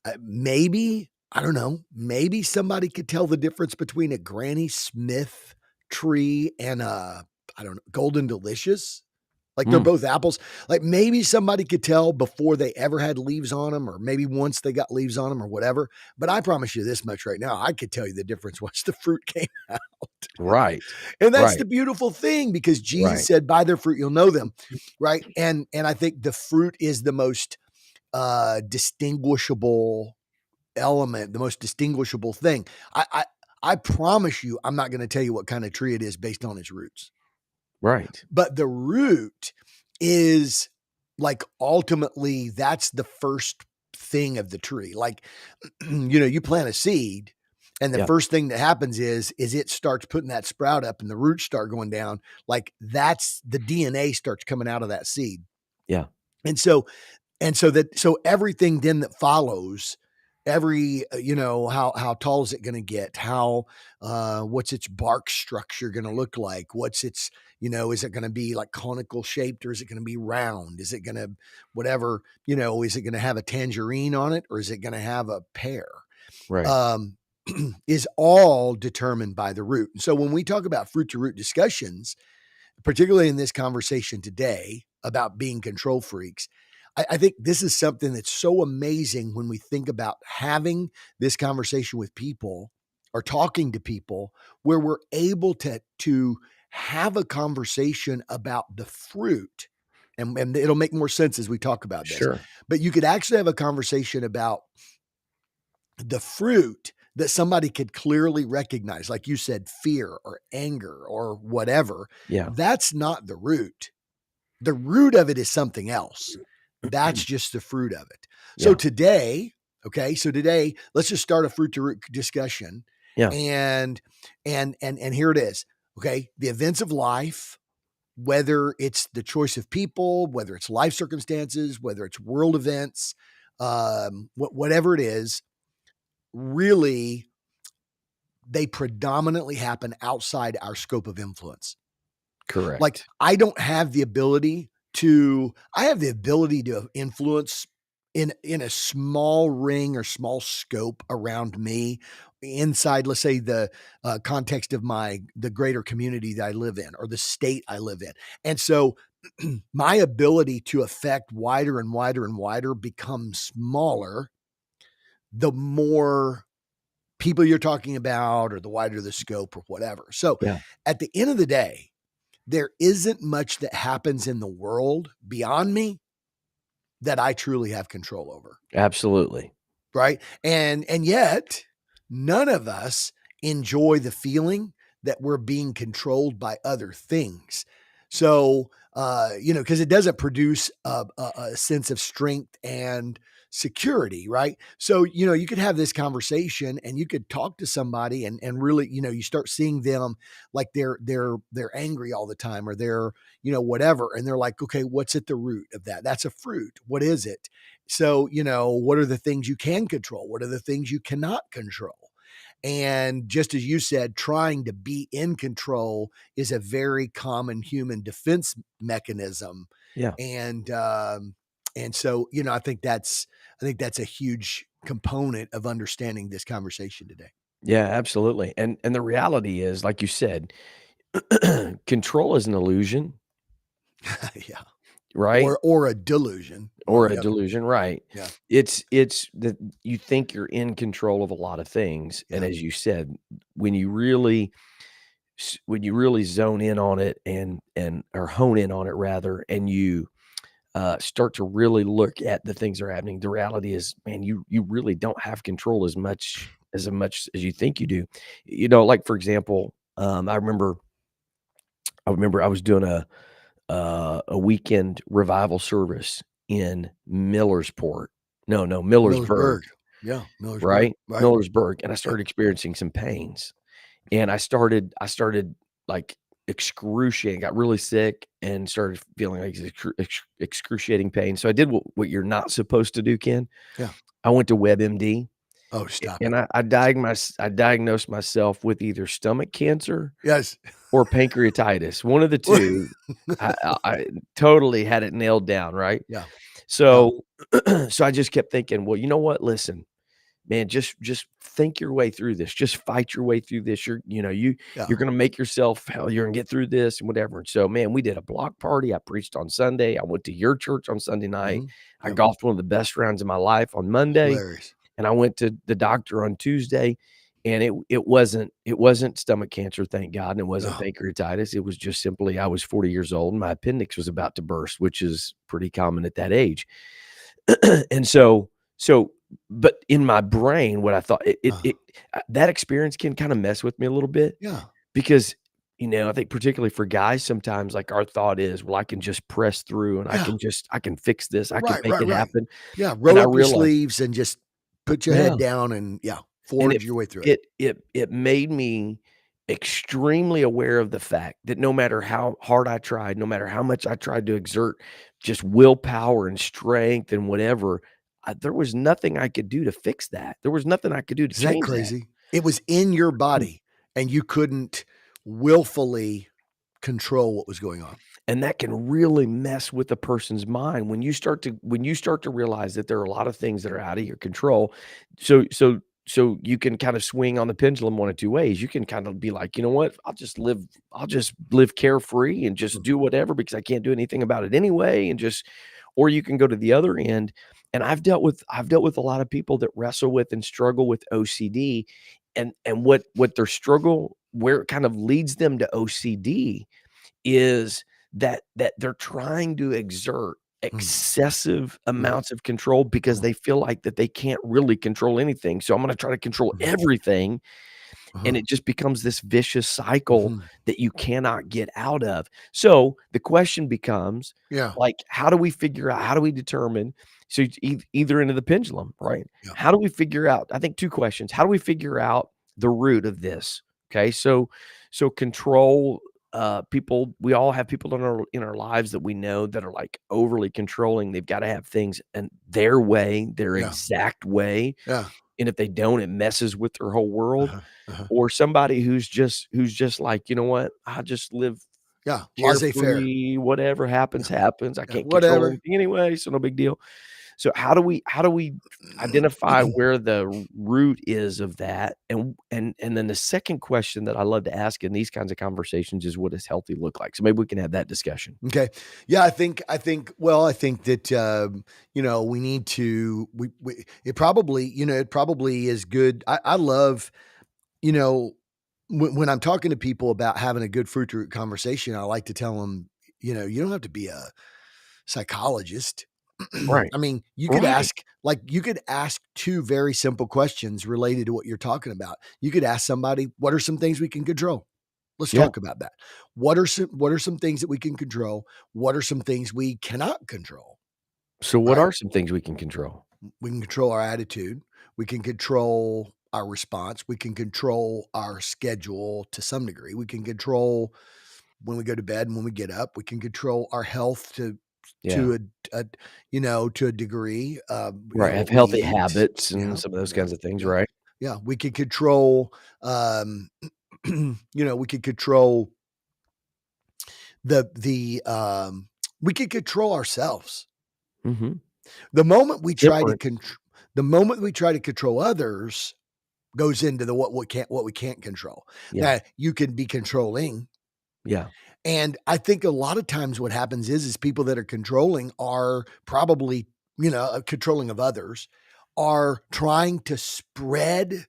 I maybe, I don't know, maybe somebody could tell the difference between a Granny Smith tree and a, I don't know, Golden Delicious. Like they're mm, both apples. Like maybe somebody could tell before they ever had leaves on them, or maybe once they got leaves on them or whatever. But I promise you this much right now, I could tell you the difference once the fruit came out. right, And that's the right, beautiful thing because Jesus right, said, by their fruit you'll know them. Right. And I think the fruit is the most distinguishable element, the most distinguishable thing. I promise you, I'm not going to tell you what kind of tree it is based on its roots, right, but the root is like ultimately that's the first thing of the tree. Like, you plant a seed and the yeah, first thing that happens is it starts putting that sprout up and the roots start going down. Like that's the DNA starts coming out of that seed. yeah, And so everything then that follows every how tall is it going to get, how what's its bark structure going to look like, what's its is it going to be like conical shaped or is it going to be round, is it going to whatever, is it going to have a tangerine on it or is it going to have a pear, right, um is all determined by the root. And so when we talk about fruit to root discussions, particularly in this conversation today about being control freaks, I think this is something that's so amazing when we think about having this conversation with people or talking to people where we're able to have a conversation about the fruit. And it'll make more sense as we talk about this. sure, But you could actually have a conversation about the fruit that somebody could clearly recognize, like you said, fear or anger or whatever. yeah, That's not the root. The root of it is something else. That's just the fruit of it. So Yeah, today, okay, so today let's just start a fruit to root discussion, yeah, and and here it is. Okay, the events of life, whether it's the choice of people, whether it's life circumstances, whether it's world events, whatever it is, really they predominantly happen outside our scope of influence. Like correct. I have the ability to influence in a small ring or small scope around me inside, let's say, the context of the greater community that I live in or the state I live in. And so my ability to affect wider and wider and wider becomes smaller the more people you're talking about or the wider the scope or whatever. So Yeah, at the end of the day, there isn't much that happens in the world beyond me that I truly have control over, absolutely. right? And yet none of us enjoy the feeling that we're being controlled by other things. So, because it doesn't produce a sense of strength and security, right? So, you could have this conversation and you could talk to somebody and really, you start seeing them like they're angry all the time or they're, whatever. And they're like, okay, what's at the root of that? That's a fruit. What is it? So, what are the things you can control? What are the things you cannot control? And just as you said, trying to be in control is a very common human defense mechanism. Yeah, And and so, I think that's a huge component of understanding this conversation today. yeah, absolutely. And the reality is, like you said, control is an illusion, Yeah. right? Or a delusion, one or Or the a other. delusion, right. Yeah. It's that you think you're in control of a lot of things, and Yeah. as you said, when you really when you really zone in on it and or hone in on it rather, and you, start to really look at the things that are happening, the reality is, man, you really don't have control as much as you think you do. Like, for example, I remember I was doing a weekend revival service in Millersport. No, Millersburg, Millersburg. Yeah. Millersburg. right? Right. Millersburg, and I Yep. started experiencing some pains, and I started, like, excruciating got really sick and started feeling like excruciating pain, so I did what you're not supposed to do, Ken. Yeah. I went to WebMD, Oh, stop it. and I diagnosed myself with either stomach cancer Yes. or pancreatitis, one of the 2. I totally had it nailed down, right? Yeah. Yeah. So so I just kept thinking, "Well, you know what? Listen, man, just think your way through this. Just fight your way through this. You're Yeah. gonna make yourself hell, you're gonna get through this and whatever." And so, man, we did a block party. I preached on Sunday. I went to your church on Sunday night. Mhm. I Yep. golfed one of the best rounds of my life on Monday. Hilarious. And I went to the doctor on Tuesday, and it wasn't stomach cancer, thank God, and it wasn't Oh, pancreatitis. It was just simply I was 40 years old, and my appendix was about to burst, which is pretty common at that age. And so but in my brain, what I thought that experience can kinda mess with me a little bit yeah. because, I think particularly for guys, sometimes, like, our thought is, "Well, I can just press through, and Yeah. I can fix this. I can Right, make right, it right. happen." Yeah, And roll I up your realized sleeves and just put your yeah. head down and, yeah, And forge it your way through it. it made me extremely aware of the fact that no matter how hard I tried, no matter how much I tried to exert just willpower and strength and whatever, there was nothing I could do to fix that. There was nothing I could do to Isn't that change that. crazy? It was in your Mm. body, and you couldn't willfully control what was going on. And that can really mess with a person's mind when you start to realize that there are a lot of things that are out of your control. So you can kind of swing on the pendulum one of 2 ways. You can kind of be like, "You know what? I'll just live carefree and just Mm, do whatever because I can't do anything about it anyway," and just or you can go to the other end. And I've dealt with a lot of people that wrestle with and struggle with OCD, and what their struggle where it kind of leads them to OCD is that they're trying to exert mm, excessive mm, amounts of control because mm, they feel like that they can't really control anything. So I'm gonna try to control mhm. everything, and Uh-huh. it just becomes this vicious cycle Mhm. that you cannot get out of. So, the question becomes, Yeah. like, how do we determine so it's either into the pendulum, right? Yeah. How do we figure out I think 2 questions. How do we figure out the root of this? Okay, so control, people we all have people in our lives that we know that are, like, overly controlling. They've gotta have things and their way, their Yeah. exact way, Yeah. and if they don't, it messes with their whole world. Uh-huh. Uh-huh. Or somebody who's just like, "You know what? I just live Yeah. Laissez-faire. carefree, whatever Yeah. happens, happens. I Yeah. can't control Whatever. anything anyway, so no big deal." So how do we identify where the root is of that? And then the second question that I love to ask in these kinds of conversations is, what does healthy look like? So maybe we can have that discussion. Okay. Yeah, I think that, we need to it probably, it probably is good. I love, you know, when I'm talking to people about having a good fruit root conversation, I like to tell them, you don't have to be a psychologist. Right. I mean, Right. you could ask 2 very simple questions related to what you're talking about. You could ask somebody, "What are some things we can control?" Let's Yeah. talk about that. What are some things that we can control? What are some things we cannot control, So what right? are some things we can control? We can control our attitude. We can control our response. We can control our schedule to some degree. We can control when we go to bed and when we get up. We can control our health Yeah. to a to a degree. Right, have What we healthy eat. habits and some of those Yeah, kinds of things, yeah, right? yeah. We can control. Um, we can control the we can control ourselves. Mhm. The moment we It's try to different. contr the moment we try to control others goes into the what we can't control. Yeah. Now, you can be controlling, Yeah. and I think a lot of times what happens is people that are controlling are probably, controlling of others, are trying to spread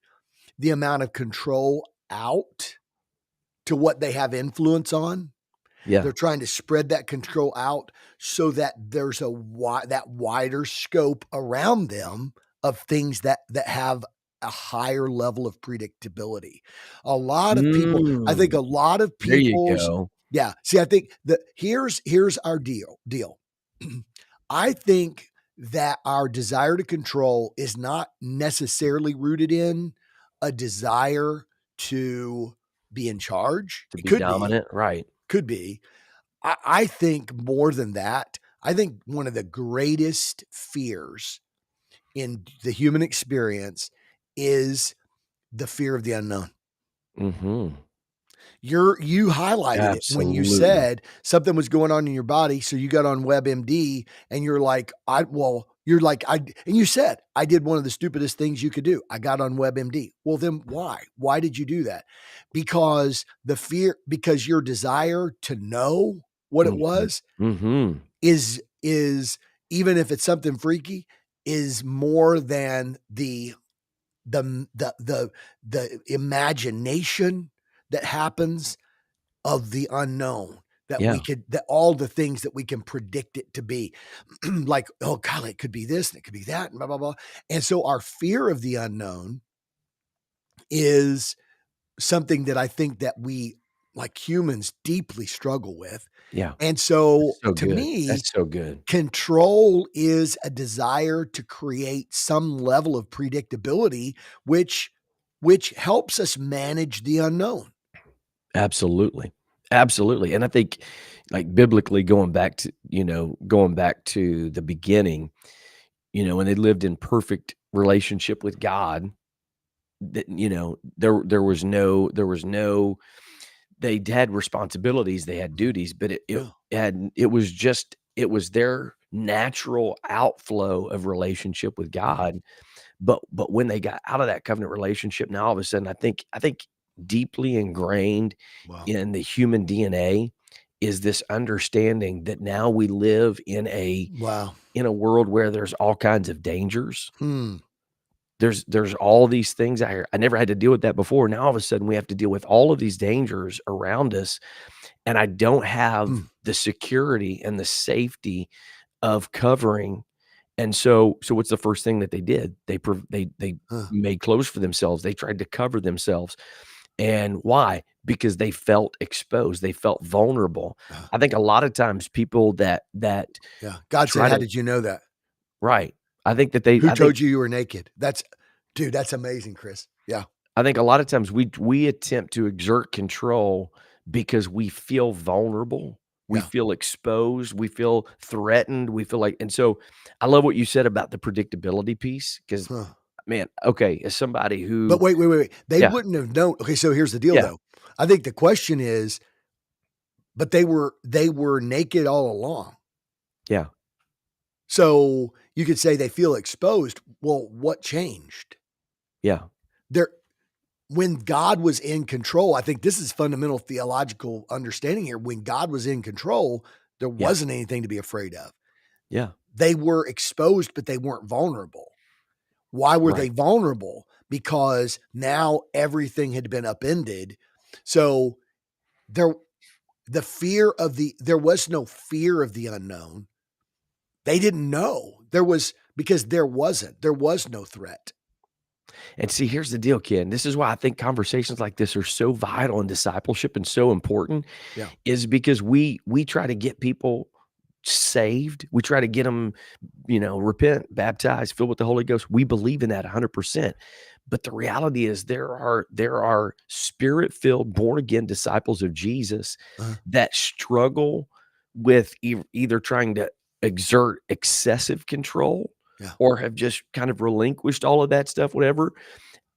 the amount of control out to what they have influence on. Yeah. They're trying to spread that control out so that there's that wider scope around them of things that have a higher level of predictability. I think Mm, a lot of there you people's go. yeah. See, I think that here's our deal. I think that our desire to control is not necessarily rooted in a desire to be in charge. To It be dominant, right. could be, I think more than that, I think one of the greatest fears in the human experience is the fear of the unknown. Mhm. You highlighted it when you Absolutely. said something was going on in your body, so you got on WebMD and you're like, and you said, "I did one of the stupidest things you could do. I got on WebMD." Well, then why? Why did you do that? Because your desire to know what it Mhm. was Mhm. is even if it's something freaky, is more than the imagination that happens of the unknown, Yeah. that all the things that we can predict it to be. Like, oh god, it could be this and it could be that and blah blah blah. And so our fear of the unknown is something that I think that we, like humans, deeply struggle with. Yeah. And That's so so to good. me, That's so good. control is a desire to create some level of predictability, which helps us manage the unknown. Absolutely. Absolutely, and I think, like, biblically going back to the beginning, when they lived in perfect relationship with God, that, there was no they had responsibilities, they had Mhm. duties, but Yeah. it was their natural outflow of relationship with Mhm. God, but when they got out of that covenant relationship, now all of a sudden, I think deeply ingrained Wow. in the human DNA is this understanding that now we live Wow. in a world where there's all kinds of dangers. Hmm. There's all these things out here. I never had to deal with that before. Now all of a sudden we have to deal with all of these dangers around us, and I don't have Hmm. the security and the safety of covering. And so what's the first thing that they did? They Huh. made clothes for themselves. They tried to cover themselves. And why? Because they felt exposed, they felt vulnerable. Uh, I think a lot of times people that yeah. God said, try "How to did you know that? right. I think that they Who told you you were naked?" That's dude, that's amazing, Chris. Yeah, I think a lot of times we attempt to exert control because we feel vulnerable, we yeah. feel exposed, we feel threatened, we feel like and so I love what you said about the predictability piece because Huh. man, okay, as somebody But who wait. They yeah, wouldn't have known. Okay, so here's the deal, yeah, though. I think the question is, but they were naked all along. yeah, So you could say they feel exposed. Well, what changed? yeah, There when God was in control, I think this is fundamental theological understanding here. When God was in control, there yeah, wasn't anything to be afraid of. yeah, They were exposed, but they weren't vulnerable. Why were they right. vulnerable? Because now everything had been upended. So there there was no fear of the unknown. They didn't know. There was no threat. And see, here's the deal, Ken. This is why I think conversations like this are so vital in discipleship and so important Yeah. is because we try to get people saved. We try to get them, repent, baptized, filled with the Holy Ghost. We believe in that 100%. But the reality is there are spirit-filled, born-again disciples of Jesus Uh-huh. that struggle with either trying to exert excessive control Yeah. or have just kind of relinquished all of that stuff, whatever,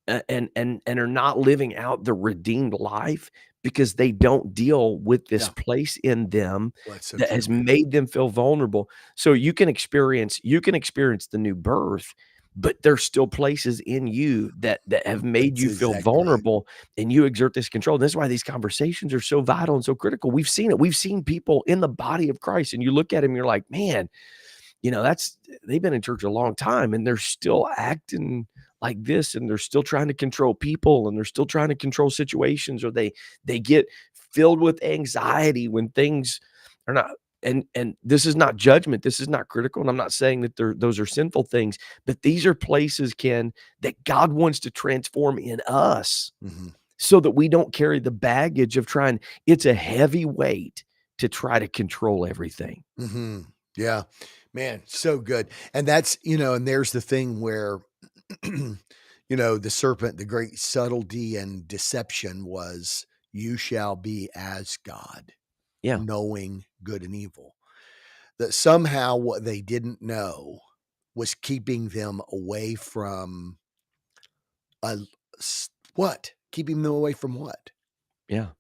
and are not living out the redeemed life because they don't deal with this Yeah. place in them Well, that's so that has true, man. made them feel vulnerable. So you can experience the new birth, but there's still places in you that have made That's you feel exactly right. vulnerable and you exert this control. That's why these conversations are so vital and so critical. We've seen it. We've seen people in the body of Christ, and you look at them, you're like, man, that's they've been in church a long time and they're still acting like this and they're still trying to control people and they're still trying to control situations or they get filled with anxiety when things are not and this is not judgment, this is not critical, and I'm not saying that those are sinful things, but these are places, Ken, that God wants to transform in us Mhm. so that we don't carry the baggage of trying it's a heavy weight to try to control everything. Mhm. Yeah. Man, so good. And and there's the thing where, the serpent, the great subtlety and deception was, you shall be as God, Yeah, knowing good and evil. That somehow what they didn't know was keeping them away from a what? Keeping them away from what? yeah.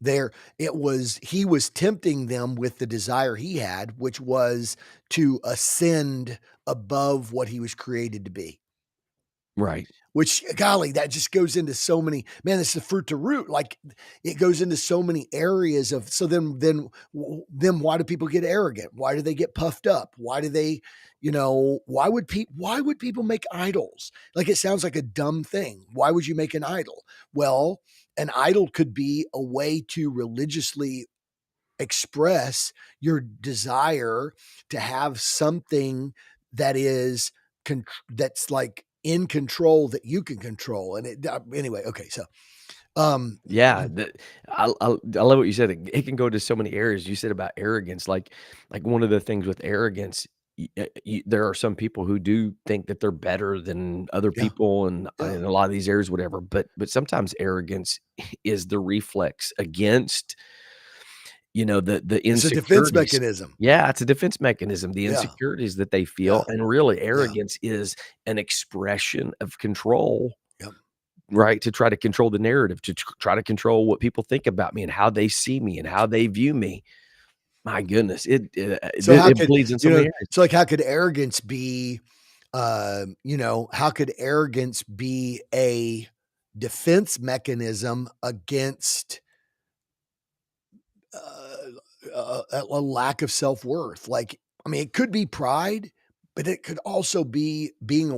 There it was he was tempting them with the desire he had, which was to ascend above what he was created to be. Right. Which, golly, that just goes into so many, man, it's the fruit to root. Like, it goes into so many areas of, so then why do people get arrogant? Why do they get puffed up? Why do they, why would people make idols? Like, it sounds like a dumb thing. Why would you make an idol? Well, an idol could be a way to religiously express your desire to have something that is that's like in control, that you can control. And anyway, okay, so um Yeah, I love what you said. It can go to so many areas. You said about arrogance, like one of the things with arrogance, there are some people who do think that they're better than other yeah, people, and yeah, in a lot of these areas, whatever. But sometimes arrogance is the reflex against the it's a defense insecurities. mechanism. Yeah, it's a defense mechanism. The Yeah, insecurities that they feel, yeah, and really, yeah, arrogance is an expression of control. yeah. Right, to try to control the narrative, to try to control what people think about me and how they see me and how they view me. My goodness, So how it could bleeds in so many areas. so like how could arrogance be how could arrogance be a defense mechanism against a lack of self-worth? Like, I mean, it could be pride, but it could also be being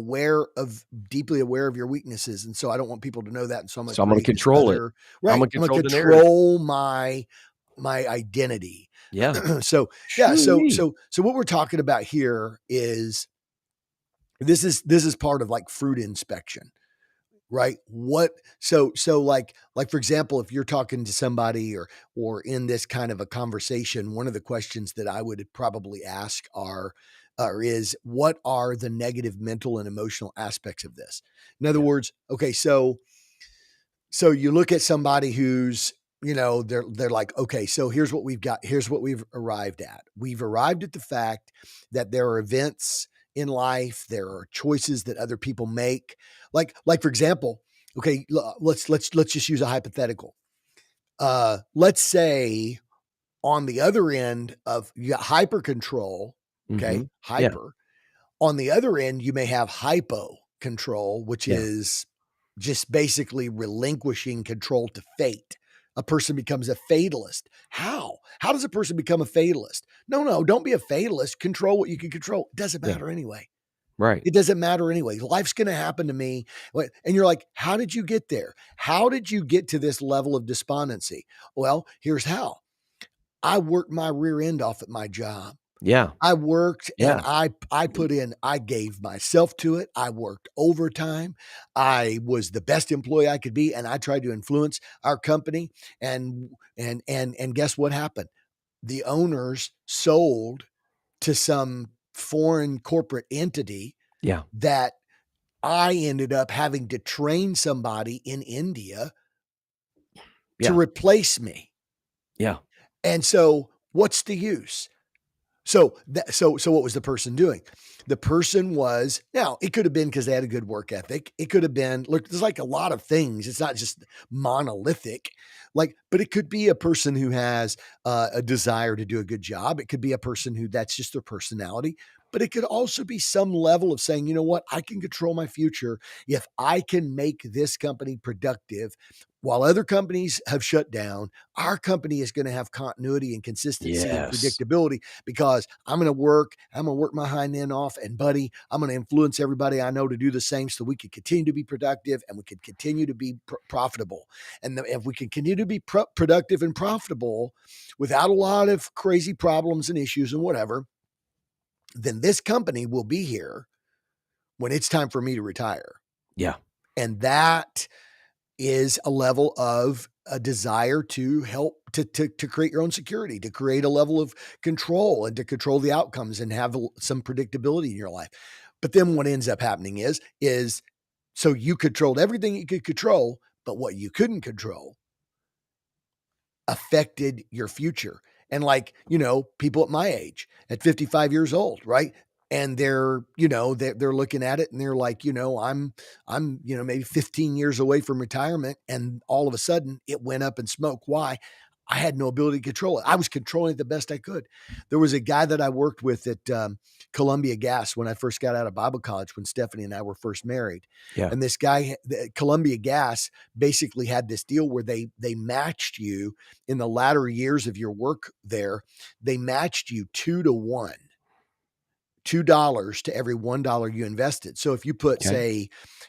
deeply aware of your weaknesses. And so I don't want people to know that. And so I'm going to So I'm gonna create this control it. other, I'm right. gonna I'm going to control the narrative. control my identity. Yeah. So yeah, Shoo-wee. so what we're talking about here is this is part of like fruit inspection. right? Like for example, if you're talking to somebody or in this kind of a conversation, one of the questions that I would probably ask are or is what are the negative mental and emotional aspects of this? In other Yeah. words, okay, so you look at somebody who's, they're like, okay, so here's what we've got. Here's what we've arrived at. We've arrived at the fact that there are events in life, there are choices that other people make. Like for example, okay, let's just use a hypothetical. Let's say on the other end of you got hyper control, okay, Mhm. Yeah. hyper. On the other end, you may have hypo control, which Yeah. is just basically relinquishing control to fate. A person becomes a fatalist. How? How does a person become a fatalist? No, don't be a fatalist. Control what you can control. It doesn't Yeah. matter anyway. Right. It doesn't matter anyway. Life's going to happen to me. And you're like, how did you get there? How did you get to this level of despondency? Well, here's how. I worked my rear end off at my job. Yeah. I worked and Yeah. I put in, I gave myself to it. I worked overtime. I was the best employee I could be, and I tried to influence our company. And guess what happened? The owners sold to some foreign corporate entity Yeah. that I ended up having to train somebody in India to Yeah. replace me. Yeah. And so what's the use? So what was the person doing? The person was now it could have been because they had a good work ethic. It could have been look, there's like a lot of things. It's not just monolithic, but it could be a person who has a desire to do a good job. It could be a person who that's just their personality. But it could also be some level of saying, you know what, I can control my future if I can make this company productive. While other companies have shut down, our company is going to have continuity and consistency and Yes. predictability because I'm going to work my hind end off. And buddy, I'm going to influence everybody I know to do the same so we can continue to be productive and we can continue to be profitable. And if we can continue to be productive and profitable without a lot of crazy problems and issues and whatever, then this company will be here when it's time for me to retire. Yeah. And that is a level of a desire to help to create your own security, to create a level of control and to control the outcomes and have some predictability in your life. But then what ends up happening is so you controlled everything you could control, but what you couldn't control affected your future. And people at my age, at 55 years old, right? And they're looking at it and they're like, I'm maybe 15 years away from retirement. And all of a sudden it went up in smoke. Why? I had no ability to control it. I was controlling it the best I could. There was a guy that I worked with at Columbia Gas when I first got out of Bible college, when Stephanie and I were first married. Yeah. And this guy, Columbia Gas, basically had this deal where they matched you in the latter years of your work there. They matched you 2 to 1. $2 to every $1 you invested. So if you put, Okay. say,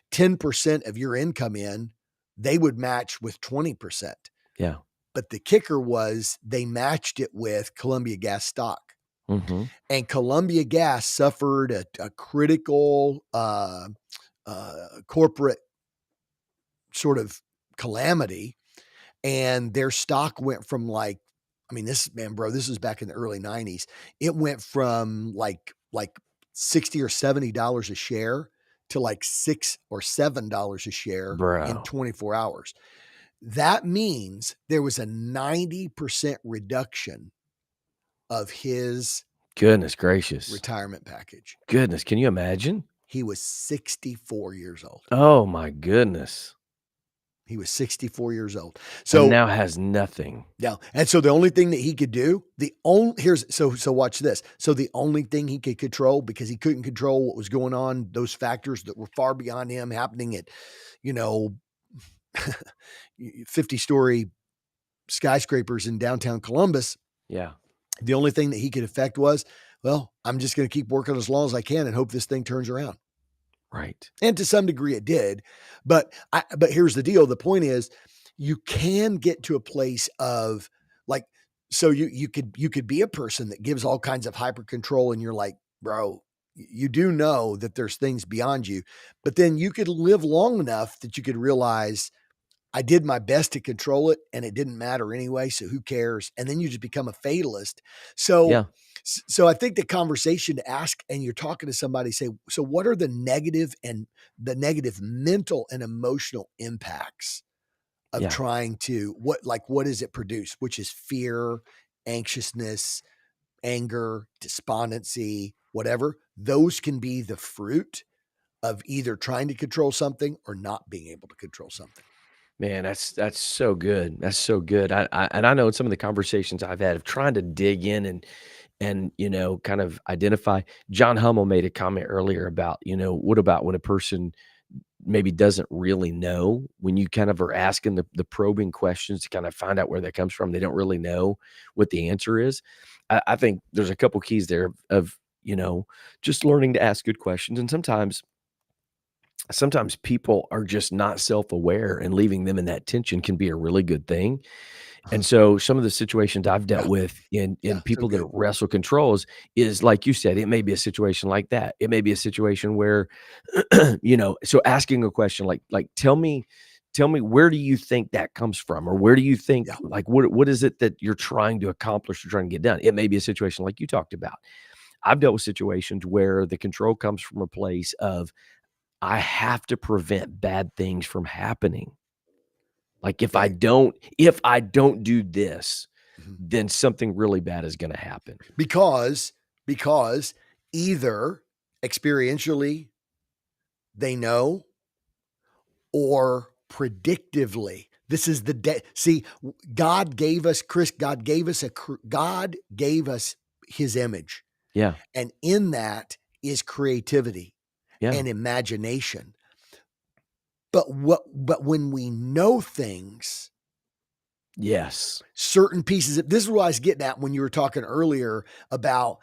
10% of your income in, they would match with 20%. Yeah. But the kicker was they matched it with Columbia Gas stock. Mhm. And Columbia Gas suffered a critical corporate sort of calamity. And their stock went from this was back in the early 90s. It went from like 60 or $70 a share to like $6 or $7 a share in Bro. 24 hours. That means there was a 90% reduction of his Goodness gracious. retirement package. Goodness, can you imagine? He was 64 years old. Oh my goodness. He was 64 years old. And So now has nothing. yeah. And so the only thing that he could do, so watch this. So the only thing he could control, because he couldn't control what was going on, those factors that were far beyond him happening at, you know, 50-story skyscrapers in downtown Columbus. Yeah. The only thing that he could affect was, well, I'm just going to keep working as long as I can and hope this thing turns around. Right. And to some degree it did. But here's the deal. The point is you can get to a place of so you could be a person that gives all kinds of hyper control and you're like, bro, you do know that there's things beyond you, but then you could live long enough that you could realize I did my best to control it and it didn't matter anyway. So who cares? And then you just become a fatalist. So, Yeah. so I think the conversation to ask, and you're talking to somebody, say, so what are the negative mental and emotional impacts of Yeah. trying to, what does it produce? Which is fear, anxiousness, anger, despondency, whatever. Those can be the fruit of either trying to control something or not being able to control something. Man, that's so good. That's so good. And I know in some of the conversations I've had of trying to dig in and kind of identify. John Hummel made a comment earlier about, what about when a person maybe doesn't really know, when you kind of are asking the probing questions to kind of find out where that comes from, they don't really know what the answer is. I think there's a couple keys there of, just learning to ask good questions. And sometimes people are just not self-aware, and leaving them in that tension can be a really good thing. And Uh-huh. so some of the situations I've dealt Yeah. with in Yeah. So people that good. wrestle controls is like you said, it may be a situation like that. It may be a situation where, so asking a question like tell me where do you think that comes from? Or where do you think, Yeah. like, what is it that you're trying to accomplish or trying to get done? It may be a situation like you talked about. I've dealt with situations where the control comes from a place of I have to prevent bad things from happening. Like, Okay. if I don't do this, Mhm. then something really bad is gonna happen. Because either experientially they know or predictively. This is the day. See, God gave us Chris. God gave us His image, Yeah, and in that is creativity yeah. and imagination. But when we know things, Yes. certain pieces of this is what I was getting at when you were talking earlier about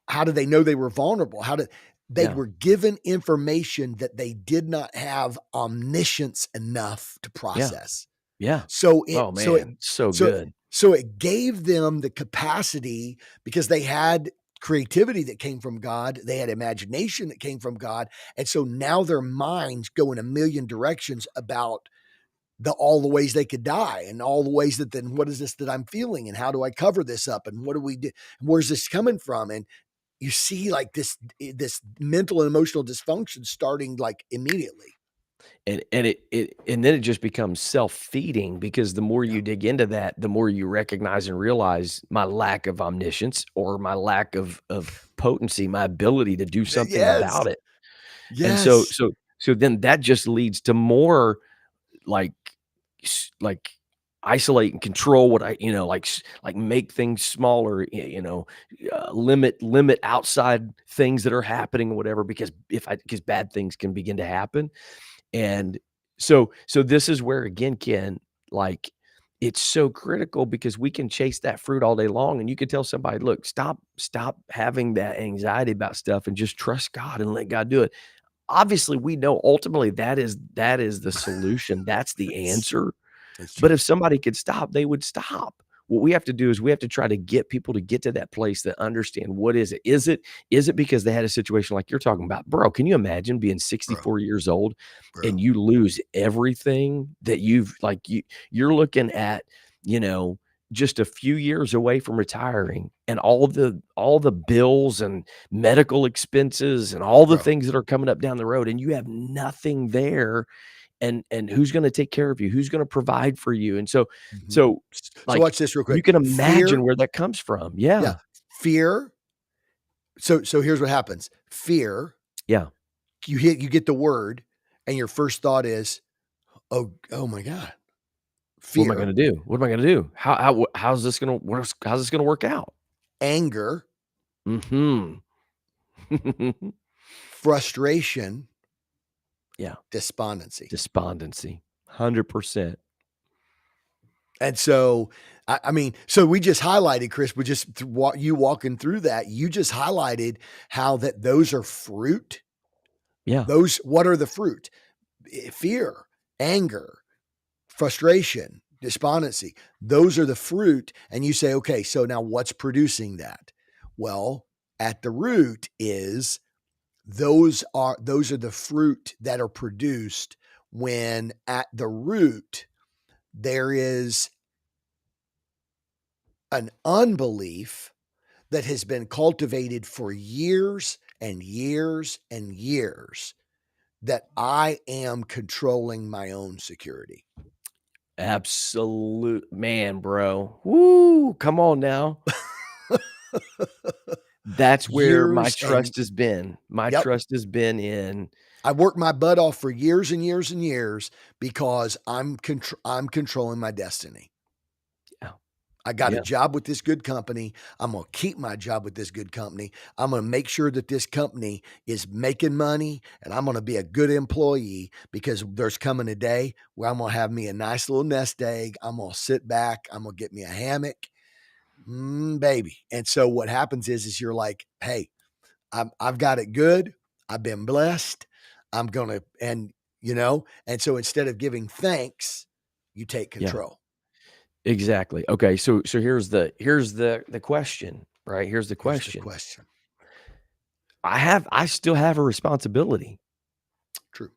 how do they know they were vulnerable? How did they Yeah, were given information that they did not have omniscience enough to yeah, process. yeah. So it Oh, so it man, so so good. so it gave them the capacity because they had creativity that came from God, they had imagination that came from God, and so now their minds go in a million directions about all the ways they could die and all the ways that then what is this that I'm feeling and how do I cover this up and what do we do? Where's this coming from? And you see like this mental and emotional dysfunction starting like immediately. And then it just becomes self-feeding, because the more Yeah. you dig into that, the more you recognize and realize my lack of omniscience or my lack of potency, my ability to do something Yes. about it. And so Yes. so so then that just leads to more, like, like, isolate and control what I like, make things smaller, limit outside things that are happening or whatever, because bad things can begin to happen. And so this is where, again, Ken, like, it's so critical, because we can chase that fruit all day long, and you could tell somebody, "Look, stop having that anxiety about stuff and just trust God and let God do it." Obviously, we know ultimately that is the solution, that's the That's true. answer, That's but true. if somebody could stop, they would stop. What we have to do is we have to try to get people to get to that place that understand, what is it? Is it because they had a situation like you're talking about? Bro, can you imagine being Bro, 64 years old bro. and you lose everything that you're looking at, you know, just a few years away from retiring, and all the bills and medical expenses and all the Bro. things that are coming up down the road, and you have nothing there, and who's gonna take care of you? Who's gonna provide for you? And so Mhm. so, So like, watch this real you quick. can imagine Fear, where that comes from. yeah, Yeah. fear. So here's what happens. Fear, Yeah. you get the word and your first thought is, "Oh my god." What am I Fear, gonna do? What am I gonna do? How's this gonna work out? anger, Mhm. frustration, Yeah. despondency. Despondency. 100%. And so, I mean, so we just highlighted, Chris, we just you walking through that, you just highlighted how that those are fruit. Yeah. Those, what are the fruit? Fear, anger, frustration, despondency. Those are the fruit. And you say, okay, so now what's producing that? Well, at the root is those are the fruit that are produced when at the root there is an unbelief that has been cultivated for years and years and years that I am controlling my own security. Absolute man, bro. Woo! Come on now. That's where my Years and trust has been. My yep, trust has been in I worked my butt off for years and years and years because I'm controlling my destiny. yeah, I got a yeah, job with this good company. I'm going to keep my job with this good company. I'm going to make sure that this company is making money and I'm going to be a good employee because there's coming a day where I'm going to have me a nice little nest egg. I'm going to sit back. I'm going to get me a hammock, baby. And so what happens is you're like, hey, I've got it good. I've been blessed. I'm going to, and so instead of giving thanks, you take yeah, control. exactly. Okay, so here's the question, right? Here's the Here's the question. question. I still have a responsibility. True.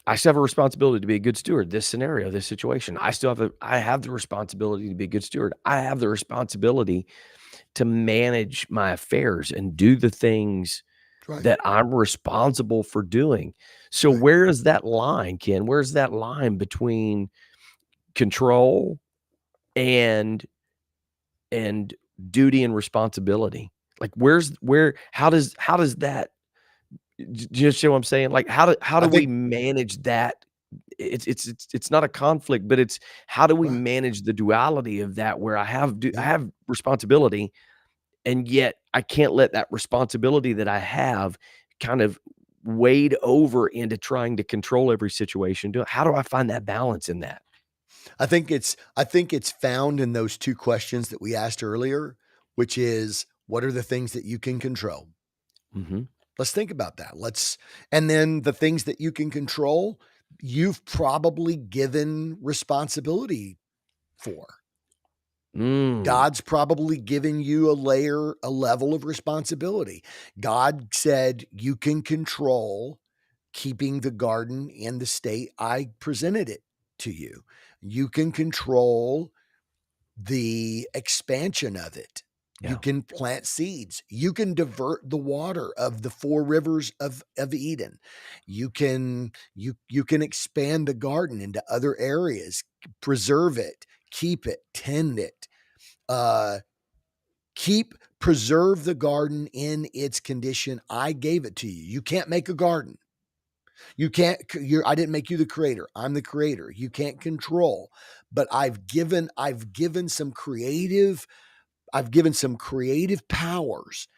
I still have a responsibility to be a good steward, this scenario, this situation. I have the responsibility to be a good steward. I have the responsibility to manage my affairs and do the things Right. that I'm responsible for doing. So Right. where is that line, Ken? Where's that line between control and and duty and responsibility? Like where how does that do you see what I'm saying? Like how I do we think manage that? It's not a conflict, but it's how do we right. manage the duality of that where I Yeah. have responsibility and yet I can't let that responsibility that I have kind of wade over into trying to control every situation. How do I find that balance in that? I think it's found in those two questions that we asked earlier, which is what are the things that you can control? Mhm. Let's think about that. And then the things that you can control, you've probably given responsibility for. Mm. God's probably given you a level of responsibility. God said you can control keeping the garden in the state I presented it to you. You can control the expansion of it. You Yeah. can plant seeds. You can divert the water of the four rivers of Eden. You can expand the garden into other areas, preserve it, keep it, tend it. Uh preserve the garden in its condition. I gave it to you. You can't make a garden. You can't I didn't make you the creator. I'm the creator. You can't control. But I've given some creative powers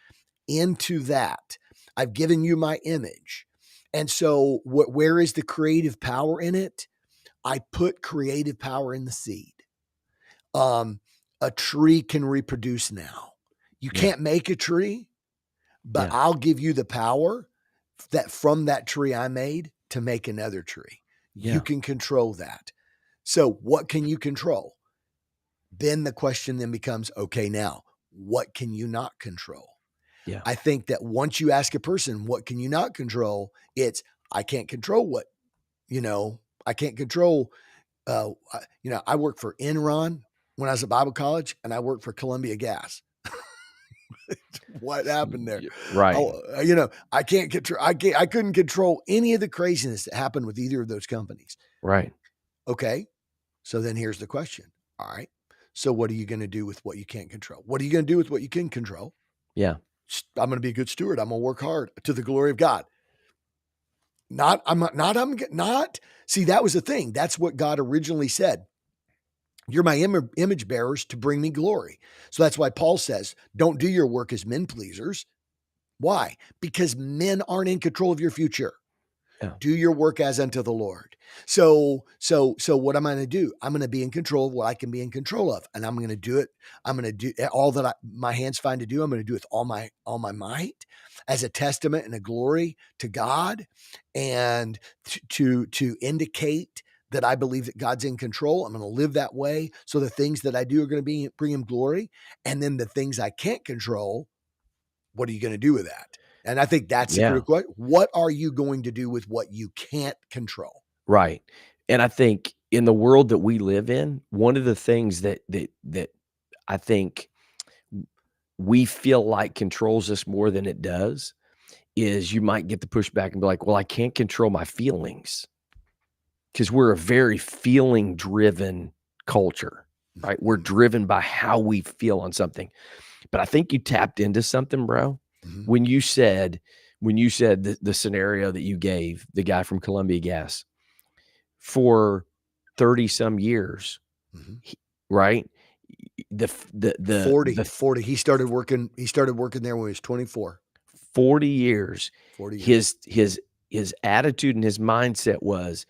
into that. I've given you my image. And so where is the creative power in it? I put creative power in the seed. Um a tree can reproduce now. You Yeah. can't make a tree, but Yeah. I'll give you the power that from that tree I made to make another tree. You Yeah. can control that. So, what can you control? Then the question then becomes okay, now, what can you not control? Yeah. I think that once you ask a person, what can you not control? It's, I can't control I can't control, I worked for Enron when I was at Bible college and I worked for Columbia Gas. What happened there? Right. Oh, I couldn't control any of the craziness that happened with either of those companies. Right. Okay. So then here's the question. All right. So what are you going to do with what you can't control? What are you going to do with what you can control? Yeah. I'm going to be a good steward. I'm going to work hard to the glory of God. Not, I'm not, I'm not. See, that was the thing. That's what God originally said. You're my image bearers to bring me glory. So that's why Paul says, don't do your work as men pleasers. Why? Because men aren't in control of your future. Yeah. Do your work as unto the Lord. So what am I going to do? I'm going to be in control of what I can be in control of, and I'm going to do it. I'm going to do all that my hands find to do. I'm going to do with all my might, as a testament and a glory to God, and to indicate that I believe that God's in control. I'm going to live that way. So the things that I do are going to bring Him glory, and then the things I can't control. What are you going to do with that? And I think that's the Yeah, critical question. What are you going to do with what you can't control? right. And I think in the world that we live in, one of the things that I think we feel like controls us more than it does is you might get the pushback and be like, "Well, I can't control my feelings," because 'cause we're a very feeling-driven culture, right? We're Mhm, driven by how we feel on something. But I think you tapped into something, bro, mhm, when you said the scenario that you gave, the guy from Columbia Gas, for 30 some years, mhm. he right? The f the 40. He started working there when he was 24. 40 years, 40 years. his attitude and his mindset was,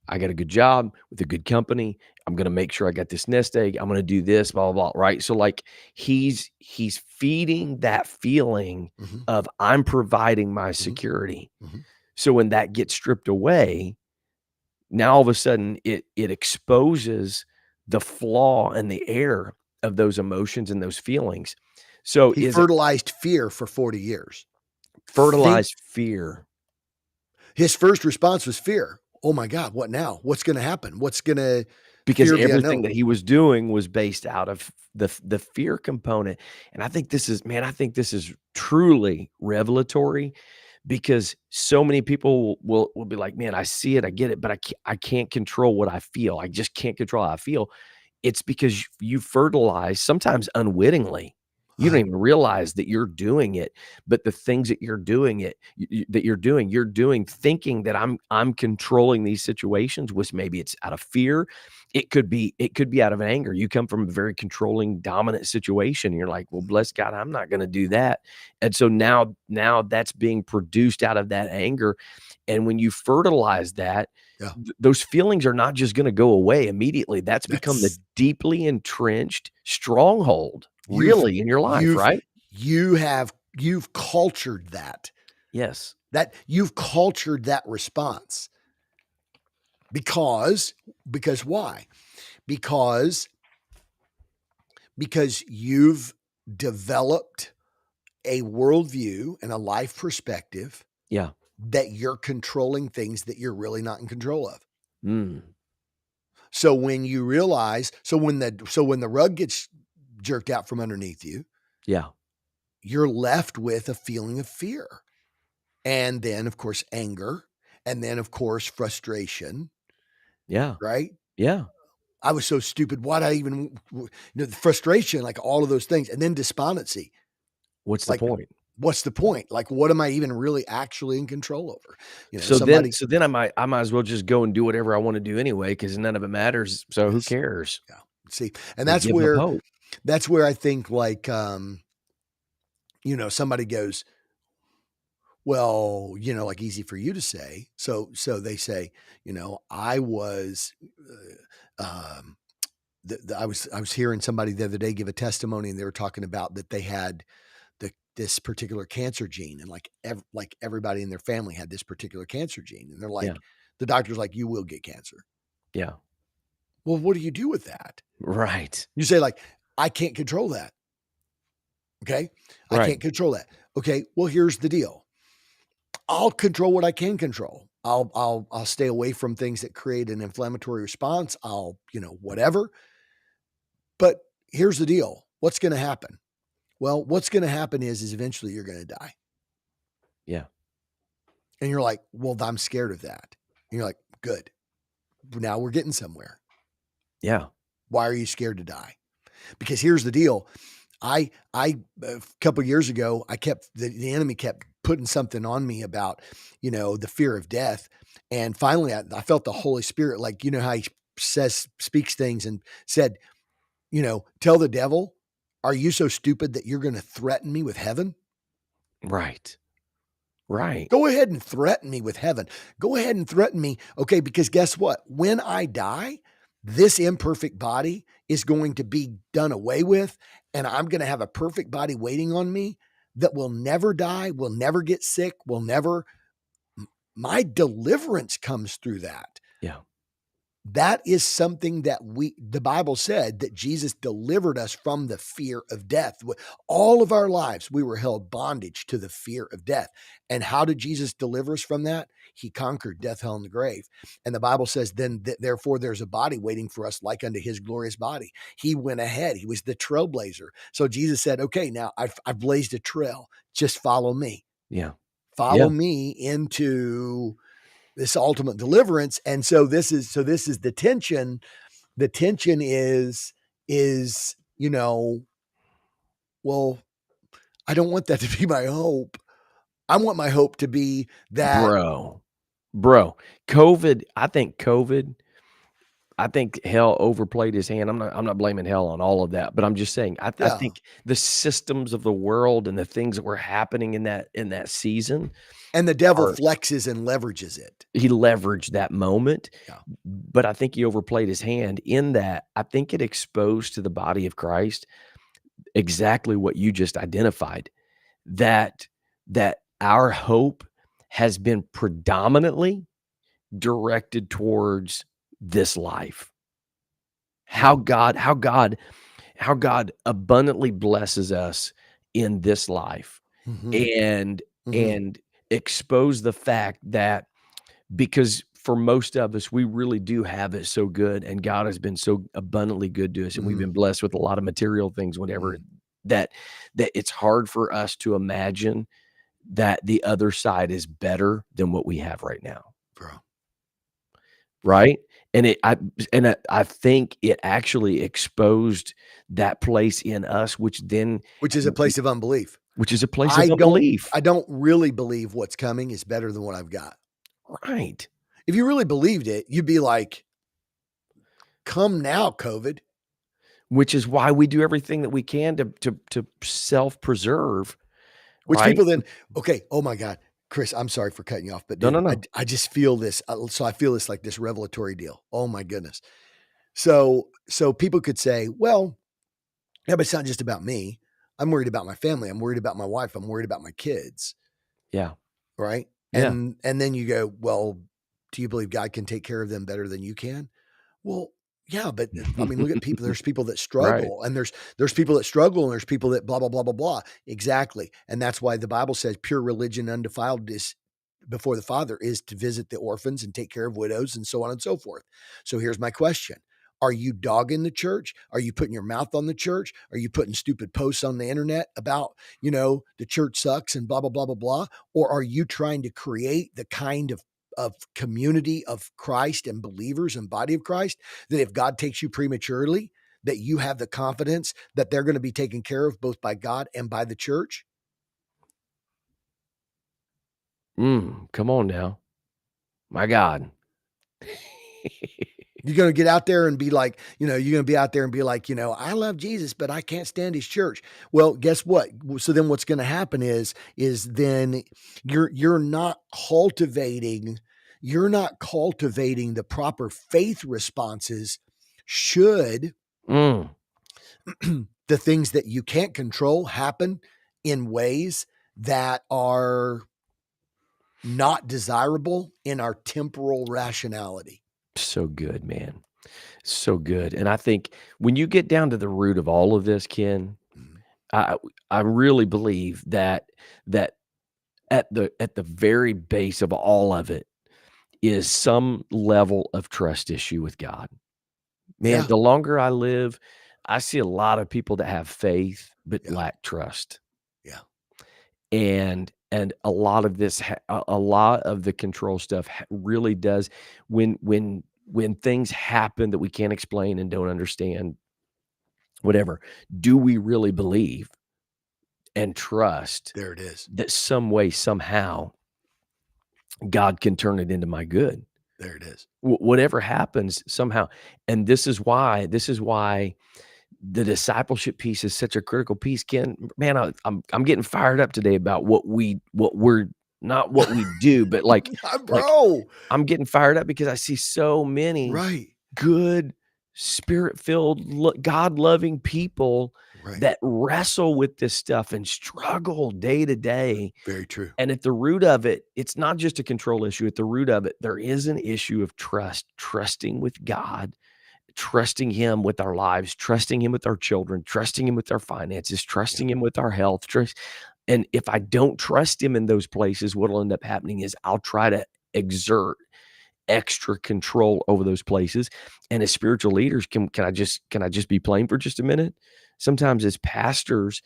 "I got a good job with a good company. I'm gonna make sure I got this nest egg. I'm gonna do this, blah, blah, blah," right? So, like, he's feeding that feeling Mhm, of, "I'm providing my mhm, security." mhm. So when that gets stripped away, now all of a sudden it exposes the flaw and the error of those emotions and those feelings. So He is it fertilized fear for 40 years. Think fertilized fear? his first response was fear. "Oh my god, what now? What's gonna happen? What's gonna" Because fear of the everything unknown. that he was doing was based out of the fear component, and I think this is man, I think this is truly revelatory because so many people will be like, "Man, I see it, I get it, but I can't control what I feel. I just can't control how I feel." It's because you fertilize, sometimes unwittingly. You don't Uh-huh, even realize that you're doing it, but the things that you're doing it that you're doing thinking that I'm controlling these situations, which maybe it's out of fear. It could be out of anger. You come from a very controlling, dominant situation, and you're like, "Well, bless God, I'm not gonna do that." And so now that's being produced out of that anger, and when you fertilize that, yeah. those feelings are not just gonna go away immediately. That's become the That's deeply entrenched stronghold, you've really, in your life, you've right? you've cultured that. Yes. You've cultured that response because why? Because you've developed a worldview and a life perspective Yeah. that you're controlling things that you're really not in control of. Mm. So when you realize, when the rug gets jerked out from underneath you, Yeah. you're left with a feeling of fear. And then of course anger, and then of course frustration, Yeah. right? Yeah. I was so stupid. Why'd I even, the frustration, like all of those things, and then despondency. What's the Like, point? what's the point? Like, what am I even really actually in control over? So then Somebody, so then I might as well just go and do whatever I wanna do anyway because none of it matters, so who yes, cares? yeah. See, and We're giving up hope. that's where I think like, somebody goes, well, like easy for you to say. So they say, I was, um, I was hearing somebody the other day give a testimony, and they were talking about that they had this particular cancer gene, and like everybody in their family had this particular cancer gene, and they're Yeah. like, the doctor's like, you will get cancer. Yeah. Well, what do you do with that? Right. You say like, I can't control that. Okay, I Right. can't control that. Okay, well, here's the deal. I'll control what I can control. I'll stay away from things that create an inflammatory response. I'll, whatever. But here's the deal. What's going to happen? Well, what's going to happen is eventually you're going to die. Yeah. And you're like, well, I'm scared of that. And you're like, good. Now we're getting somewhere. Yeah. Why are you scared to die? Because here's the deal. I a couple years ago, the enemy kept putting something on me about, the fear of death. And finally I felt the Holy Spirit, like, how he speaks things, and said, tell the devil, are you so stupid that you're going to threaten me with heaven? Right. Right. Go ahead and threaten me with heaven. Go ahead and threaten me. Okay, because guess what? When I die, this imperfect body is going to be done away with, and I'm going to have a perfect body waiting on me that will never die, will never get sick, will never. My deliverance comes through that. Yeah. that is something that the Bible said that Jesus delivered us from the fear of death. All of our lives, we were held bondage to the fear of death. And how did Jesus deliver us from that? He conquered death, hell, and the grave. And the Bible says, then therefore there's a body waiting for us like unto his glorious body. He went ahead. He was the trailblazer. So Jesus said, okay, now I've blazed a trail. Just follow me. Yeah. Yeah. Follow me into this ultimate deliverance. And so this is the tension. The tension is, well, I don't want that to be my hope. I want my hope to be that. Bro, I think hell overplayed his hand. I'm not blaming hell on all of that, but I'm just saying I Yeah. think the systems of the world and the things that were happening in that season And the devil are flexes and leverages it. he leveraged that moment, Yeah. but I think he overplayed his hand in that I think it exposed to the body of Christ exactly what you just identified, that our hope has been predominantly directed towards this life. Yeah. How God abundantly blesses us in this life, Mhm. and Mhm. and expose the fact that because for most of us, we really do have it so good, and God has been so abundantly good to us, and we've Mhm. been blessed with a lot of material things, whatever, Mhm. that it's hard for us to imagine that the other side is better than what we have right now. Bro. Bro. Right? And I think it actually exposed that place in us, Which is a place of unbelief. which is a place of I don't unbelief. I don't really believe what's coming is better than what I've got. Right. If you really believed it, you'd be like, "Come now, COVID." Which is why we do everything that we can to self-preserve, Which right? people then, okay, oh my God, Chris, I'm sorry for cutting you off, but No, no, dude, I no. I just feel this. So I feel this like this revelatory deal. Oh my goodness. So people could say, well, yeah, but it's not just about me. I'm worried about my family. I'm worried about my wife. I'm worried about my kids. Yeah. Right. Yeah. And then you go, well, do you believe God can take care of them better than you can? Well, yeah, but I mean, look at people. There's people that Right. struggle, and there's people that struggle, and there's people that blah blah blah blah blah. Exactly, and that's why the Bible says pure religion, undefiled, is before the Father is to visit the orphans and take care of widows, and so on and so forth. So here's my question: are you dogging the church? Are you putting your mouth on the church? Are you putting stupid posts on the internet about the church sucks and blah blah blah blah blah? Or are you trying to create the kind of community of Christ and believers and body of Christ that if God takes you prematurely, that you have the confidence that they're going to be taken care of both by God and by the church? Come on now. My God. You're going to get out there and be like, you're going to be out there and be like, I love Jesus, but I can't stand his church. Well, guess what? So then what's going to happen is then you're not cultivating the proper faith responses should Mm, the things that you can't control happen in ways that are not desirable in our temporal rationality. so good, man. So good, and I think when you get down to the root of all of this, Ken, Mhm. I I really believe that at the very base of all of it is some level of trust issue with God. Man, Yeah, the longer I live, I see a lot of people that have faith but yeah, lack trust. yeah, And a lot of this a lot of the control stuff really does when things happen that we can't explain and don't understand, whatever, do we really believe and trust there it is. that some way, somehow, God can turn it into my good? There it is. Whatever happens, somehow. And this is why the discipleship piece is such a critical piece, Ken. Man, I'm getting fired up today about what we're not what we do, but like Bro, I'm getting fired up because I see so many right. good spirit-filled, God-loving people Right. that wrestle with this stuff and struggle day to day. Very true. And at the root of it, it's not just a control issue. At the root of it, there is an issue of trust, trusting with God, trusting Him with our lives, trusting Him with our children, trusting Him with our finances, Yeah. trusting Him with our health. And if I don't trust Him in those places, what'll end up happening is I'll try to exert extra control over those places. And as spiritual leaders, can I just be plain for just a minute? Sometimes as pastors,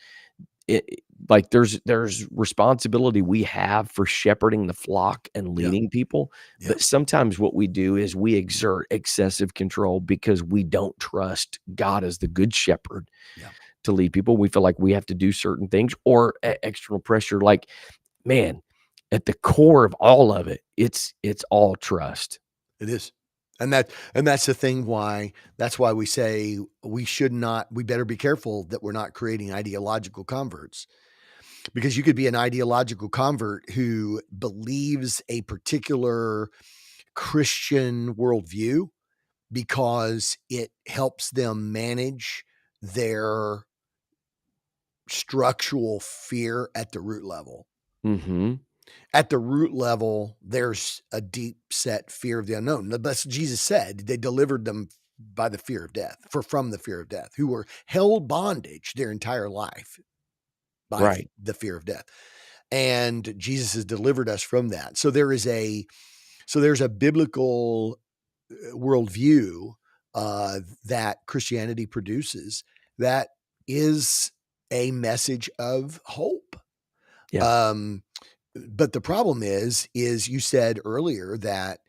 like there's responsibility we have for shepherding the flock and Yeah. leading people, Yeah. but sometimes what we do is we exert excessive control because we don't trust God as the good shepherd Yeah. to lead people. We feel like we have to do certain things or external pressure. Like, man, at the core of all of it, it's all trust. It is. And that's the thing why that's why we say we better be careful that we're not creating ideological converts. Because you could be an ideological convert who believes a particular Christian worldview because it helps them manage their structural fear at the root level. Mhm. At the root level, there's a deep set fear of the unknown. That's what Jesus said. They delivered them by the fear of death, from the fear of death, who were held bondage their entire life by Right. the fear of death. And Jesus has delivered us from that. So there's a biblical worldview that Christianity produces that is a message of hope. Yeah. Um, but the problem is you said earlier that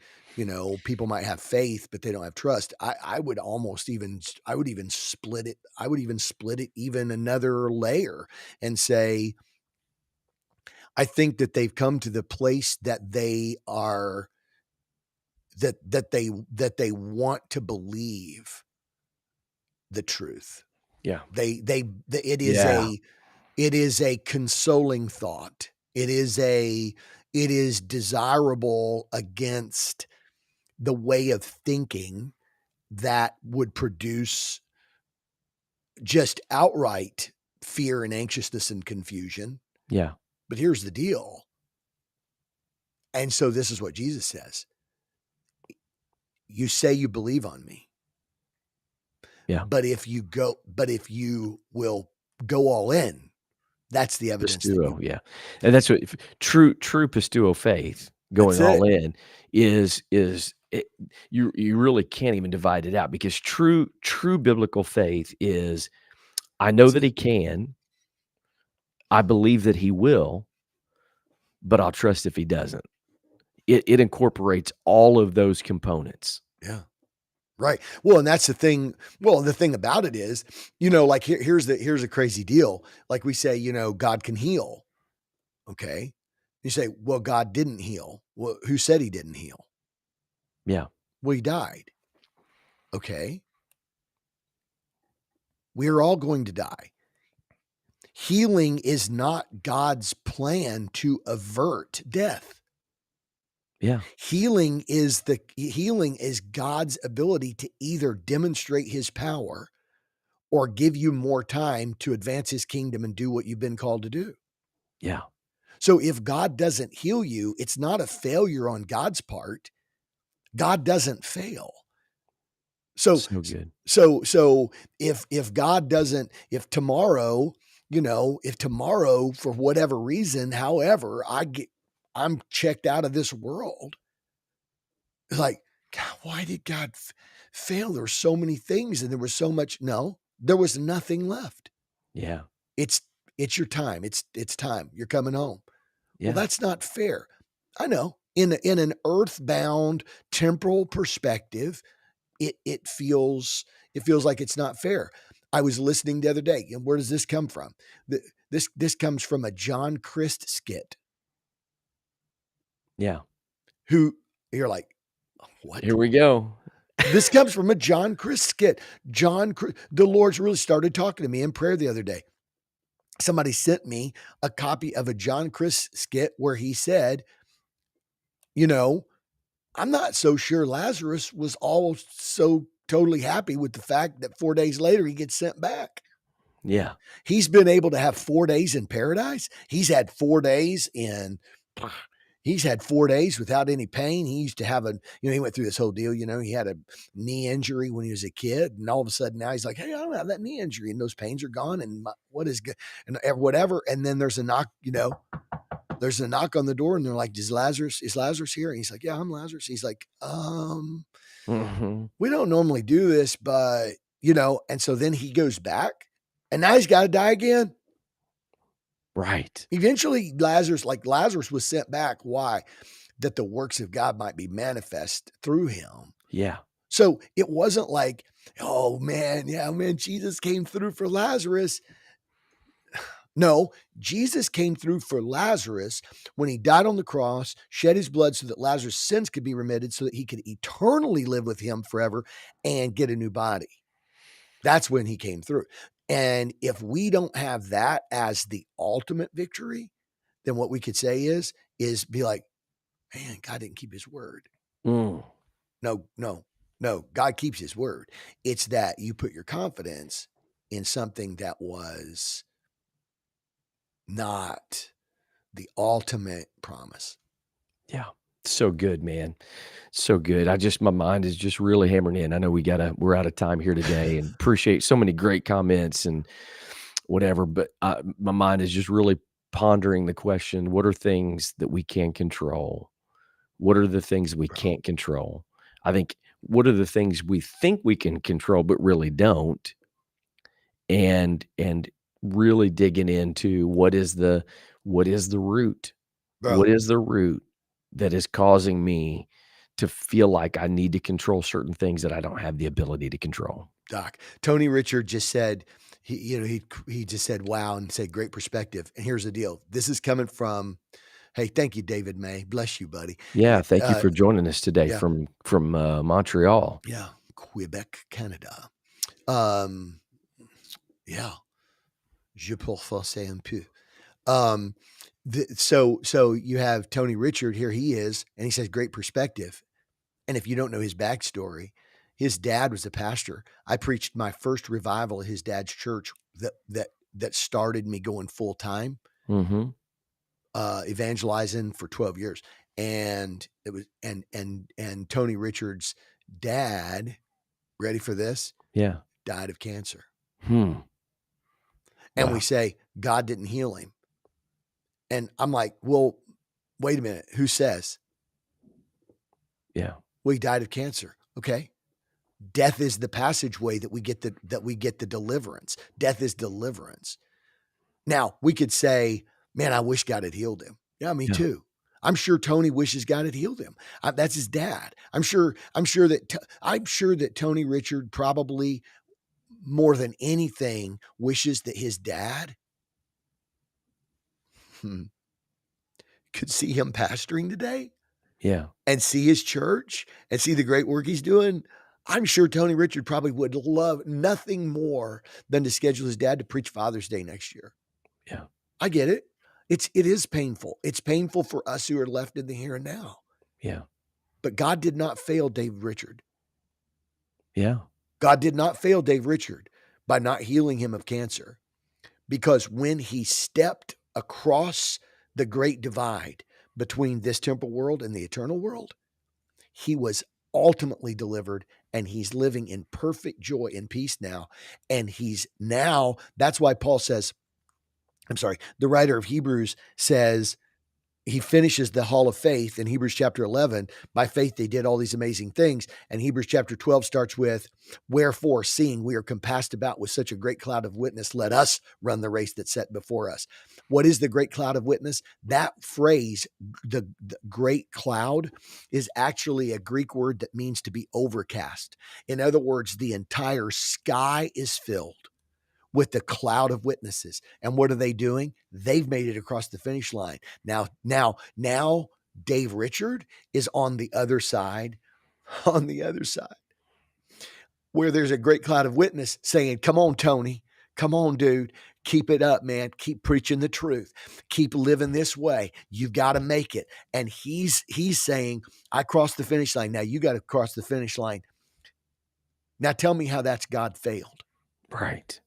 people might have faith but they don't have trust. I would almost even I would even split it. I would even split it even another layer and say I think that they've come to the place that they are that they want to believe the truth. Yeah. It is Yeah. a consoling thought. It is desirable against the way of thinking that would produce just outright fear and anxiousness and confusion. Yeah. But here's the deal. And so this is what Jesus says. You say you believe on me, Yeah. but if you will go all in, that's the evidence that you Pistuo, yeah. And that's what true pistuo faith, that's going all it. in is it you really can't even divide it out because true biblical faith is, I know That's that it. He can, I believe that He will, but I'll trust if He doesn't. It incorporates all of those components. Yeah. Right. Well, and that's the thing. Well, the thing about it is, like here's a crazy deal. Like we say, God can heal. Okay. You say, well, God didn't heal. Well, who said He didn't heal? Yeah. Well, He died. Okay. We're all going to die. Healing is not God's plan to avert death. Yeah. Healing is God's ability to either demonstrate His power or give you more time to advance His kingdom and do what you've been called to do. Yeah. So if God doesn't heal you, it's not a failure on God's part. God doesn't fail. So So good. so if God doesn't, if tomorrow, if tomorrow for whatever reason, however, I'm checked out of this world, it's like, God, why did God fail? There were so many things and there was so much. No, there was nothing left. Yeah. It's it's your time. It's time. You're coming home. Well, Yeah. that's not fair. I know. In an earthbound temporal perspective, it feels like it's not fair. I was listening the other day, and where does this come from? This comes from a John Christ skit. Yeah. Who you're like, what? Here we go. This comes from a John Christ skit. The Lord's really started talking to me in prayer the other day. Somebody sent me a copy of a John Christ skit where he said, you know, I'm not so sure Lazarus was all so totally happy with the fact that 4 days later he gets sent back. Yeah. He's been able to have 4 days in paradise. He's had 4 days without any pain. He used to have he went through this whole deal, he had a knee injury when he was a kid, and all of a sudden now he's like, "Hey, I don't have that knee injury, and those pains are gone, and what is good and whatever." And then there's a knock, there's a knock on the door, and they're like, is Lazarus here? And he's like, "Yeah, I'm Lazarus." He's like, Mhm. "We don't normally do this, but," and so then he goes back, and now he's got to die again. Right. Eventually, Lazarus was sent back. Why? That the works of God might be manifest through him. Yeah. So it wasn't like, "Oh man, yeah, man, Jesus came through for Lazarus." No, Jesus came through for Lazarus when he died on the cross, shed his blood so that Lazarus' sins could be remitted, so that he could eternally live with him forever and get a new body. That's when he came through. And if we don't have that as the ultimate victory, then what we could say is be like, "Man, God didn't keep his word." Mm. No, no, no. God keeps his word. It's that you put your confidence in something that was not the ultimate promise. Yeah. So good, man. So good. My mind is just really hammering in. I know we're out of time here today, and appreciate so many great comments and whatever, but my mind is just really pondering the question, what are things that we can control? What are the things we Bro, can't control? I think, what are the things we think we can control but really don't? And really digging into what is the root? What bro, is the root that is causing me to feel like I need to control certain things that I don't have the ability to control? Doc. Tony Richard just said, he just said, "Wow," and said, "Great perspective." And here's the deal. This is coming from, hey, thank you, David May. Bless you, buddy. Yeah, thank you for joining us today Yeah, from Montreal. yeah, Quebec, Canada. Um, yeah, je peux forcer un peu. Um, so you have Tony Richard, here he is, and he says, "Great perspective." And if you don't know his backstory, his dad was a pastor. I preached my first revival at his dad's church that started me going full time, Mhm. evangelizing for 12 years. And it was and Tony Richards' dad, ready for this, Yeah. died of cancer. Hmm. And we Wow. say God didn't heal him. And I'm like, "Well, wait a minute. Who says?" Yeah. "Well, he died of cancer." Okay. Death is the passageway that we get the deliverance. Death is deliverance. Now, we could say, "Man, I wish God had healed him." Yeah, me Yeah. too. I'm sure Tony wishes God had healed him. That's his dad. I'm sure that Tony Richard probably more than anything wishes that his dad hmm, could see him pastoring today Yeah. and see his church and see the great work he's doing. I'm sure Tony Richard probably would love nothing more than to schedule his dad to preach Father's Day next year. Yeah. I get it. It is painful. It's painful for us who are left in the here and now. Yeah. But God did not fail Dave Richard. Yeah. God did not fail Dave Richard by not healing him of cancer, because when he stepped across the great divide between this temporal world and the eternal world, he was ultimately delivered, and he's living in perfect joy and peace now. And that's why Paul says, I'm sorry, the writer of Hebrews says, he finishes the hall of faith in Hebrews chapter 11. By faith, they did all these amazing things. And Hebrews chapter 12 starts with, "Wherefore, seeing we are compassed about with such a great cloud of witness, let us run the race that's set before us." What is the great cloud of witness? That phrase, the great cloud, is actually a Greek word that means to be overcast. In other words, the entire sky is filled with the cloud of witnesses. And what are they doing? They've made it across the finish line. Now Dave Richard is on the other side, on the other side, where there's a great cloud of witness saying, "Come on, Tony. Come on, dude. Keep it up, man. Keep preaching the truth. Keep living this way. You've got to make it." And he's saying, "I crossed the finish line. Now you got to cross the finish line." Now tell me how that's God failed. Right.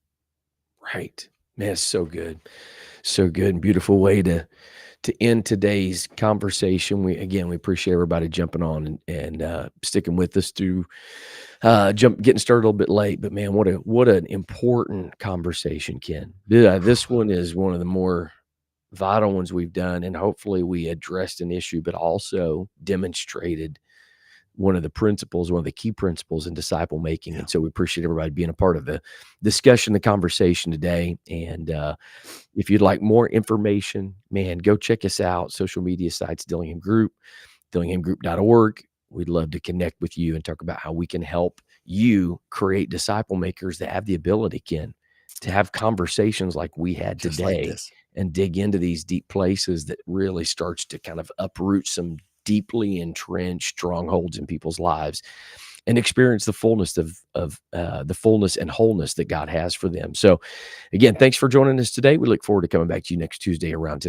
Right. Man, it's so good. So good and beautiful way to end today's conversation. We appreciate everybody jumping on and sticking with us through getting started a little bit late. But man, what an important conversation, Ken. Yeah, this one is one of the more vital ones we've done, and hopefully we addressed an issue, but also demonstrated one of the principles, one of the key principles in disciple making. Yeah. And so we appreciate everybody being a part of the discussion, the conversation today. And if you'd like more information, man, go check us out. Social media sites, Dillingham Group, dillinghamgroup.org. We'd love to connect with you and talk about how we can help you create disciple makers that have the ability, Ken, to have conversations like we had Just like today this. and dig into these deep places that really starts to kind of uproot some deeply entrenched strongholds in people's lives and experience the fullness of the fullness and wholeness that God has for them. So again, thanks for joining us today. We look forward to coming back to you next Tuesday around